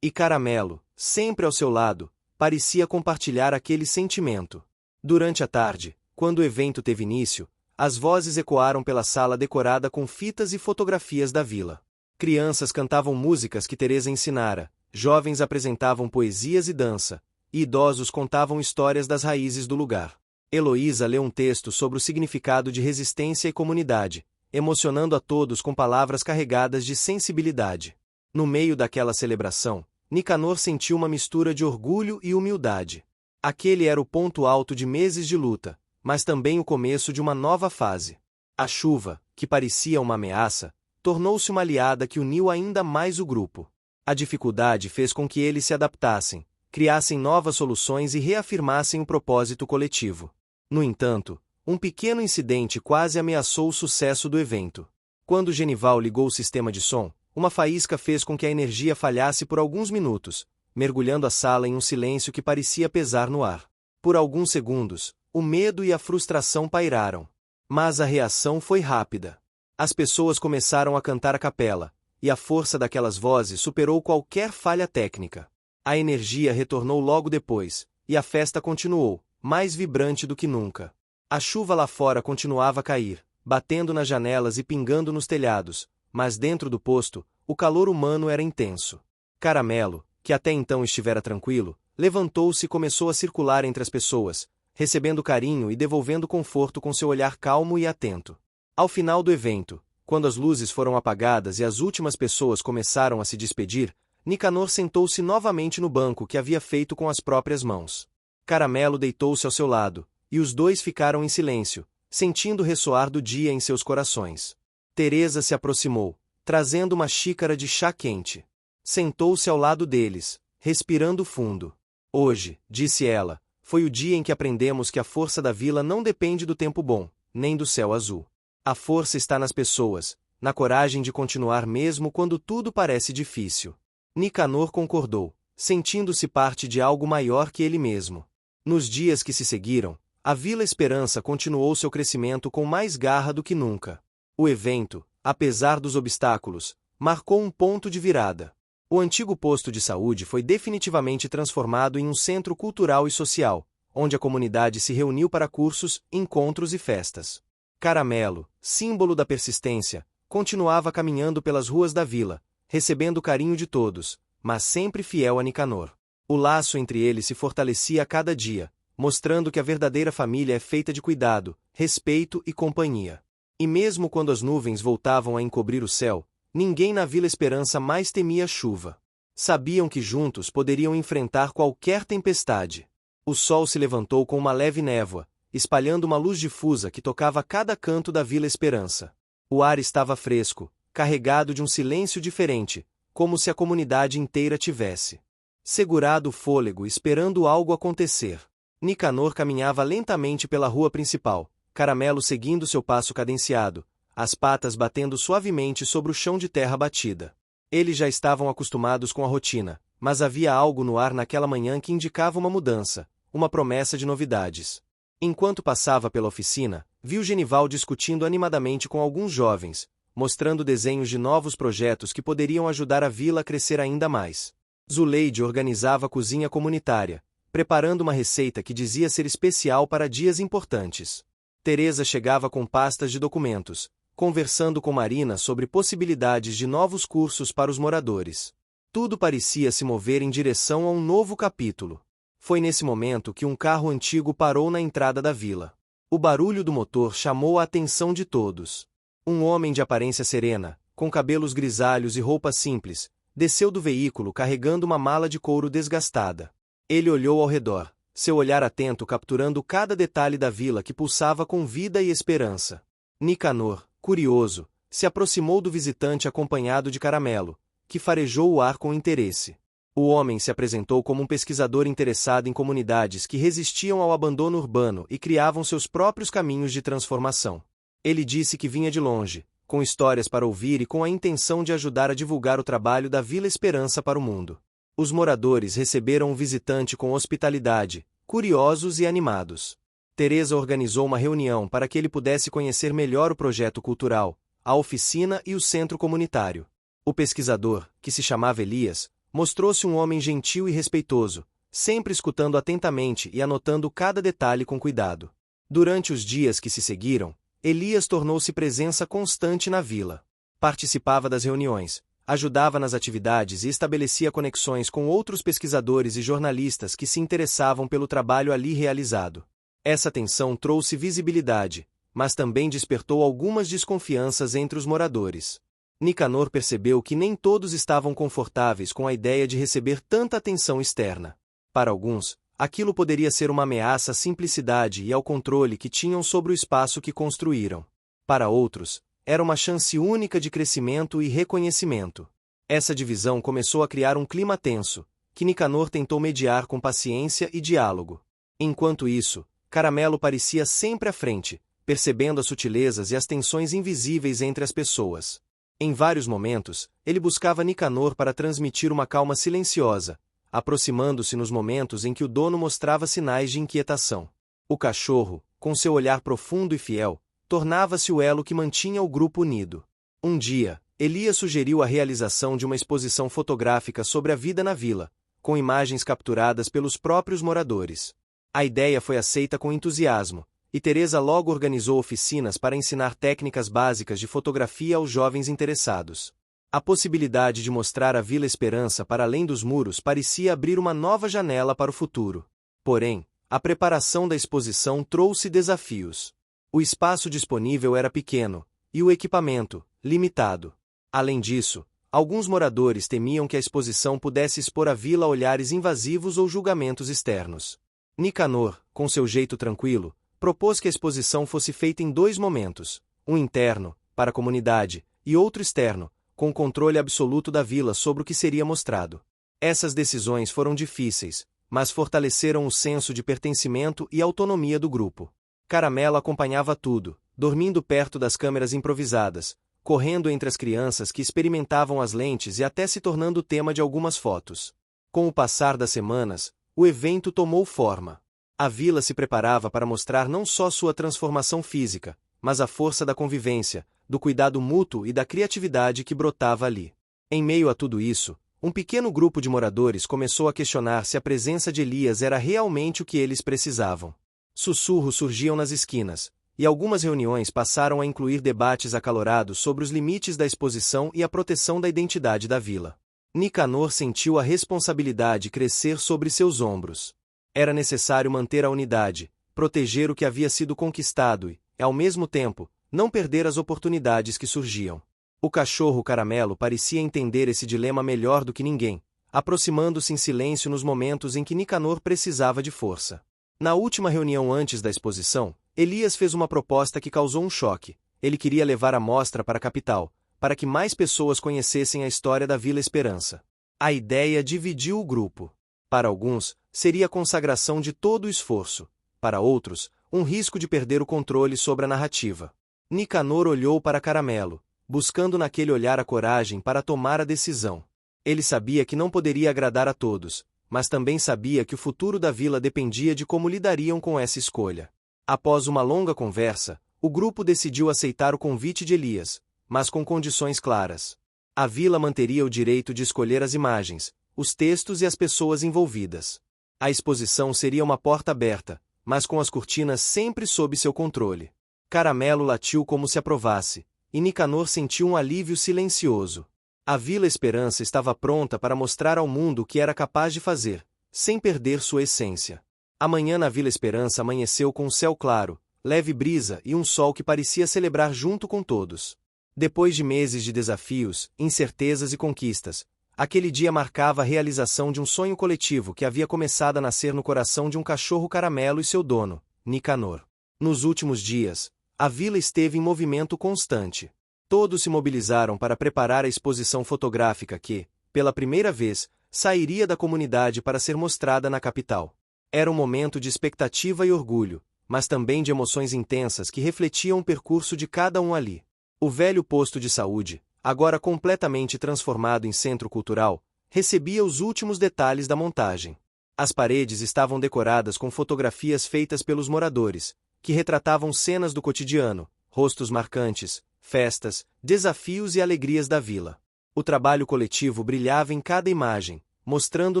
E Caramelo, sempre ao seu lado, parecia compartilhar aquele sentimento. Durante a tarde, quando o evento teve início, as vozes ecoaram pela sala decorada com fitas e fotografias da vila. Crianças cantavam músicas que Teresa ensinara, jovens apresentavam poesias e dança, e idosos contavam histórias das raízes do lugar. Heloísa leu um texto sobre o significado de resistência e comunidade, emocionando a todos com palavras carregadas de sensibilidade. No meio daquela celebração, Nicanor sentiu uma mistura de orgulho e humildade. Aquele era o ponto alto de meses de luta, mas também o começo de uma nova fase. A chuva, que parecia uma ameaça, tornou-se uma aliada que uniu ainda mais o grupo. A dificuldade fez com que eles se adaptassem, criassem novas soluções e reafirmassem o propósito coletivo. No entanto, um pequeno incidente quase ameaçou o sucesso do evento. Quando Genival ligou o sistema de som, uma faísca fez com que a energia falhasse por alguns minutos, mergulhando a sala em um silêncio que parecia pesar no ar. Por alguns segundos, o medo e a frustração pairaram. Mas a reação foi rápida. As pessoas começaram a cantar a capela, e a força daquelas vozes superou qualquer falha técnica. A energia retornou logo depois, e a festa continuou, mais vibrante do que nunca. A chuva lá fora continuava a cair, batendo nas janelas e pingando nos telhados, mas dentro do posto, o calor humano era intenso. Caramelo, que até então estivera tranquilo, levantou-se e começou a circular entre as pessoas, recebendo carinho e devolvendo conforto com seu olhar calmo e atento. Ao final do evento, quando as luzes foram apagadas e as últimas pessoas começaram a se despedir, Nicanor sentou-se novamente no banco que havia feito com as próprias mãos. Caramelo deitou-se ao seu lado, e os dois ficaram em silêncio, sentindo ressoar do dia em seus corações. Teresa se aproximou, trazendo uma xícara de chá quente. Sentou-se ao lado deles, respirando fundo. Hoje, disse ela, foi o dia em que aprendemos que a força da vila não depende do tempo bom, nem do céu azul. A força está nas pessoas, na coragem de continuar mesmo quando tudo parece difícil. Nicanor concordou, sentindo-se parte de algo maior que ele mesmo. Nos dias que se seguiram, a Vila Esperança continuou seu crescimento com mais garra do que nunca. O evento, apesar dos obstáculos, marcou um ponto de virada. O antigo posto de saúde foi definitivamente transformado em um centro cultural e social, onde a comunidade se reuniu para cursos, encontros e festas. Caramelo, símbolo da persistência, continuava caminhando pelas ruas da vila, recebendo o carinho de todos, mas sempre fiel a Nicanor. O laço entre eles se fortalecia a cada dia, mostrando que a verdadeira família é feita de cuidado, respeito e companhia. E mesmo quando as nuvens voltavam a encobrir o céu, ninguém na Vila Esperança mais temia chuva. Sabiam que juntos poderiam enfrentar qualquer tempestade. O sol se levantou com uma leve névoa, espalhando uma luz difusa que tocava cada canto da Vila Esperança. O ar estava fresco, carregado de um silêncio diferente, como se a comunidade inteira tivesse segurado o fôlego esperando algo acontecer. Nicanor caminhava lentamente pela rua principal, Caramelo seguindo seu passo cadenciado, as patas batendo suavemente sobre o chão de terra batida. Eles já estavam acostumados com a rotina, mas havia algo no ar naquela manhã que indicava uma mudança, uma promessa de novidades. Enquanto passava pela oficina, viu Genival discutindo animadamente com alguns jovens, mostrando desenhos de novos projetos que poderiam ajudar a vila a crescer ainda mais. Zuleide organizava a cozinha comunitária, preparando uma receita que dizia ser especial para dias importantes. Teresa chegava com pastas de documentos, conversando com Marina sobre possibilidades de novos cursos para os moradores. Tudo parecia se mover em direção a um novo capítulo. Foi nesse momento que um carro antigo parou na entrada da vila. O barulho do motor chamou a atenção de todos. Um homem de aparência serena, com cabelos grisalhos e roupa simples, desceu do veículo carregando uma mala de couro desgastada. Ele olhou ao redor, seu olhar atento capturando cada detalhe da vila que pulsava com vida e esperança. Nicanor, curioso, se aproximou do visitante acompanhado de Caramelo, que farejou o ar com interesse. O homem se apresentou como um pesquisador interessado em comunidades que resistiam ao abandono urbano e criavam seus próprios caminhos de transformação. Ele disse que vinha de longe, com histórias para ouvir e com a intenção de ajudar a divulgar o trabalho da Vila Esperança para o mundo. Os moradores receberam o visitante com hospitalidade, curiosos e animados. Teresa organizou uma reunião para que ele pudesse conhecer melhor o projeto cultural, a oficina e o centro comunitário. O pesquisador, que se chamava Elias, mostrou-se um homem gentil e respeitoso, sempre escutando atentamente e anotando cada detalhe com cuidado. Durante os dias que se seguiram, Elias tornou-se presença constante na vila. Participava das reuniões, ajudava nas atividades e estabelecia conexões com outros pesquisadores e jornalistas que se interessavam pelo trabalho ali realizado. Essa atenção trouxe visibilidade, mas também despertou algumas desconfianças entre os moradores. Nicanor percebeu que nem todos estavam confortáveis com a ideia de receber tanta atenção externa. Para alguns, aquilo poderia ser uma ameaça à simplicidade e ao controle que tinham sobre o espaço que construíram. Para outros, era uma chance única de crescimento e reconhecimento. Essa divisão começou a criar um clima tenso, que Nicanor tentou mediar com paciência e diálogo. Enquanto isso, Caramelo parecia sempre à frente, percebendo as sutilezas e as tensões invisíveis entre as pessoas. Em vários momentos, ele buscava Nicanor para transmitir uma calma silenciosa, aproximando-se nos momentos em que o dono mostrava sinais de inquietação. O cachorro, com seu olhar profundo e fiel, tornava-se o elo que mantinha o grupo unido. Um dia, Elias sugeriu a realização de uma exposição fotográfica sobre a vida na vila, com imagens capturadas pelos próprios moradores. A ideia foi aceita com entusiasmo, e Teresa logo organizou oficinas para ensinar técnicas básicas de fotografia aos jovens interessados. A possibilidade de mostrar a Vila Esperança para além dos muros parecia abrir uma nova janela para o futuro. Porém, a preparação da exposição trouxe desafios. O espaço disponível era pequeno, e o equipamento, limitado. Além disso, alguns moradores temiam que a exposição pudesse expor a vila a olhares invasivos ou julgamentos externos. Nicanor, com seu jeito tranquilo, propôs que a exposição fosse feita em 2 momentos, um interno, para a comunidade, e outro externo, com controle absoluto da vila sobre o que seria mostrado. Essas decisões foram difíceis, mas fortaleceram o senso de pertencimento e autonomia do grupo. Caramelo acompanhava tudo, dormindo perto das câmeras improvisadas, correndo entre as crianças que experimentavam as lentes e até se tornando tema de algumas fotos. Com o passar das semanas, o evento tomou forma. A vila se preparava para mostrar não só sua transformação física, mas a força da convivência, do cuidado mútuo e da criatividade que brotava ali. Em meio a tudo isso, um pequeno grupo de moradores começou a questionar se a presença de Elias era realmente o que eles precisavam. Sussurros surgiam nas esquinas, e algumas reuniões passaram a incluir debates acalorados sobre os limites da exposição e a proteção da identidade da vila. Nicanor sentiu a responsabilidade crescer sobre seus ombros. Era necessário manter a unidade, proteger o que havia sido conquistado e, ao mesmo tempo, não perder as oportunidades que surgiam. O cachorro Caramelo parecia entender esse dilema melhor do que ninguém, aproximando-se em silêncio nos momentos em que Nicanor precisava de força. Na última reunião antes da exposição, Elias fez uma proposta que causou um choque. Ele queria levar a mostra para a capital, para que mais pessoas conhecessem a história da Vila Esperança. A ideia dividiu o grupo. Para alguns, seria a consagração de todo o esforço. Para outros, um risco de perder o controle sobre a narrativa. Nicanor olhou para Caramelo, buscando naquele olhar a coragem para tomar a decisão. Ele sabia que não poderia agradar a todos, mas também sabia que o futuro da vila dependia de como lidariam com essa escolha. Após uma longa conversa, o grupo decidiu aceitar o convite de Elias, mas com condições claras. A vila manteria o direito de escolher as imagens, os textos e as pessoas envolvidas. A exposição seria uma porta aberta, mas com as cortinas sempre sob seu controle. Caramelo latiu como se aprovasse, e Nicanor sentiu um alívio silencioso. A Vila Esperança estava pronta para mostrar ao mundo o que era capaz de fazer, sem perder sua essência. A manhã na Vila Esperança amanheceu com um céu claro, leve brisa e um sol que parecia celebrar junto com todos. Depois de meses de desafios, incertezas e conquistas, aquele dia marcava a realização de um sonho coletivo que havia começado a nascer no coração de um cachorro Caramelo e seu dono, Nicanor. Nos últimos dias, a vila esteve em movimento constante. Todos se mobilizaram para preparar a exposição fotográfica que, pela primeira vez, sairia da comunidade para ser mostrada na capital. Era um momento de expectativa e orgulho, mas também de emoções intensas que refletiam o percurso de cada um ali. O velho posto de saúde, agora completamente transformado em centro cultural, recebia os últimos detalhes da montagem. As paredes estavam decoradas com fotografias feitas pelos moradores, que retratavam cenas do cotidiano, rostos marcantes, festas, desafios e alegrias da vila. O trabalho coletivo brilhava em cada imagem, mostrando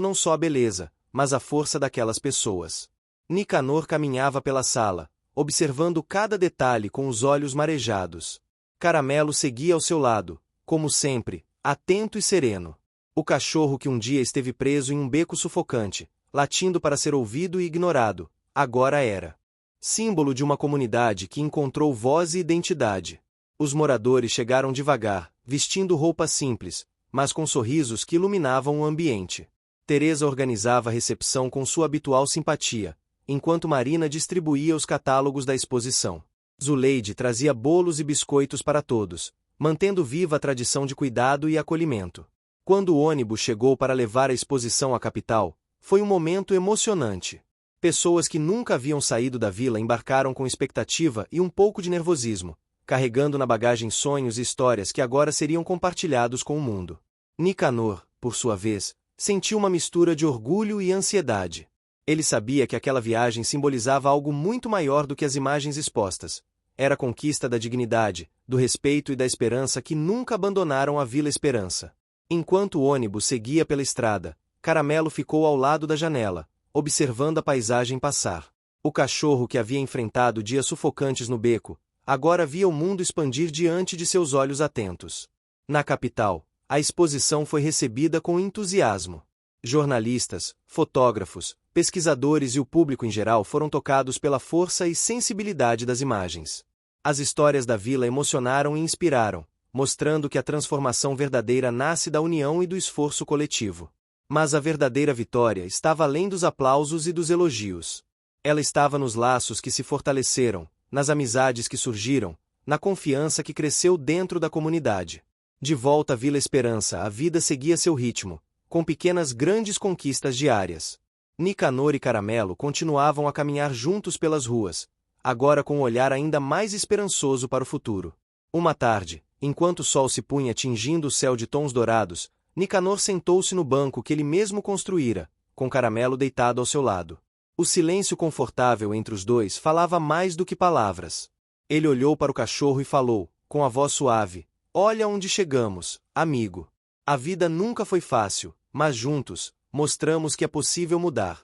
não só a beleza, mas a força daquelas pessoas. Nicanor caminhava pela sala, observando cada detalhe com os olhos marejados. Caramelo seguia ao seu lado, como sempre, atento e sereno. O cachorro que um dia esteve preso em um beco sufocante, latindo para ser ouvido e ignorado, agora era símbolo de uma comunidade que encontrou voz e identidade. Os moradores chegaram devagar, vestindo roupas simples, mas com sorrisos que iluminavam o ambiente. Teresa organizava a recepção com sua habitual simpatia, enquanto Marina distribuía os catálogos da exposição. Zuleide trazia bolos e biscoitos para todos, mantendo viva a tradição de cuidado e acolhimento. Quando o ônibus chegou para levar a exposição à capital, foi um momento emocionante. Pessoas que nunca haviam saído da vila embarcaram com expectativa e um pouco de nervosismo, carregando na bagagem sonhos e histórias que agora seriam compartilhados com o mundo. Nicanor, por sua vez, sentiu uma mistura de orgulho e ansiedade. Ele sabia que aquela viagem simbolizava algo muito maior do que as imagens expostas. Era a conquista da dignidade, do respeito e da esperança que nunca abandonaram a Vila Esperança. Enquanto o ônibus seguia pela estrada, Caramelo ficou ao lado da janela, observando a paisagem passar. O cachorro que havia enfrentado dias sufocantes no beco, agora via o mundo expandir diante de seus olhos atentos. Na capital, a exposição foi recebida com entusiasmo. Jornalistas, fotógrafos, pesquisadores e o público em geral foram tocados pela força e sensibilidade das imagens. As histórias da vila emocionaram e inspiraram, mostrando que a transformação verdadeira nasce da união e do esforço coletivo. Mas a verdadeira vitória estava além dos aplausos e dos elogios. Ela estava nos laços que se fortaleceram, nas amizades que surgiram, na confiança que cresceu dentro da comunidade. De volta à Vila Esperança, a vida seguia seu ritmo, com pequenas grandes conquistas diárias. Nicanor e Caramelo continuavam a caminhar juntos pelas ruas, agora com um olhar ainda mais esperançoso para o futuro. Uma tarde, enquanto o sol se punha tingindo o céu de tons dourados, Nicanor sentou-se no banco que ele mesmo construíra, com Caramelo deitado ao seu lado. O silêncio confortável entre os dois falava mais do que palavras. Ele olhou para o cachorro e falou, com a voz suave: "Olha onde chegamos, amigo. A vida nunca foi fácil, mas juntos, mostramos que é possível mudar."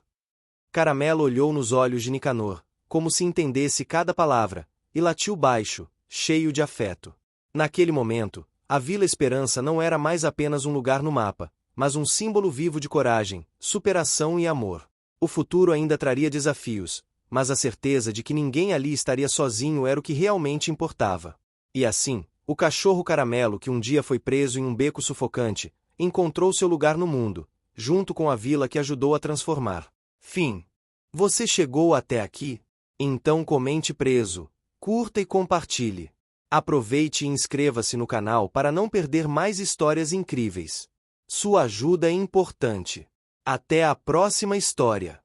Caramelo olhou nos olhos de Nicanor, como se entendesse cada palavra, e latiu baixo, cheio de afeto. Naquele momento, a Vila Esperança não era mais apenas um lugar no mapa, mas um símbolo vivo de coragem, superação e amor. O futuro ainda traria desafios, mas a certeza de que ninguém ali estaria sozinho era o que realmente importava. E assim, o cachorro Caramelo, que um dia foi preso em um beco sufocante, encontrou seu lugar no mundo, junto com a vila que ajudou a transformar. Fim. Você chegou até aqui? Então comente preso, curta e compartilhe. Aproveite e inscreva-se no canal para não perder mais histórias incríveis. Sua ajuda é importante. Até a próxima história.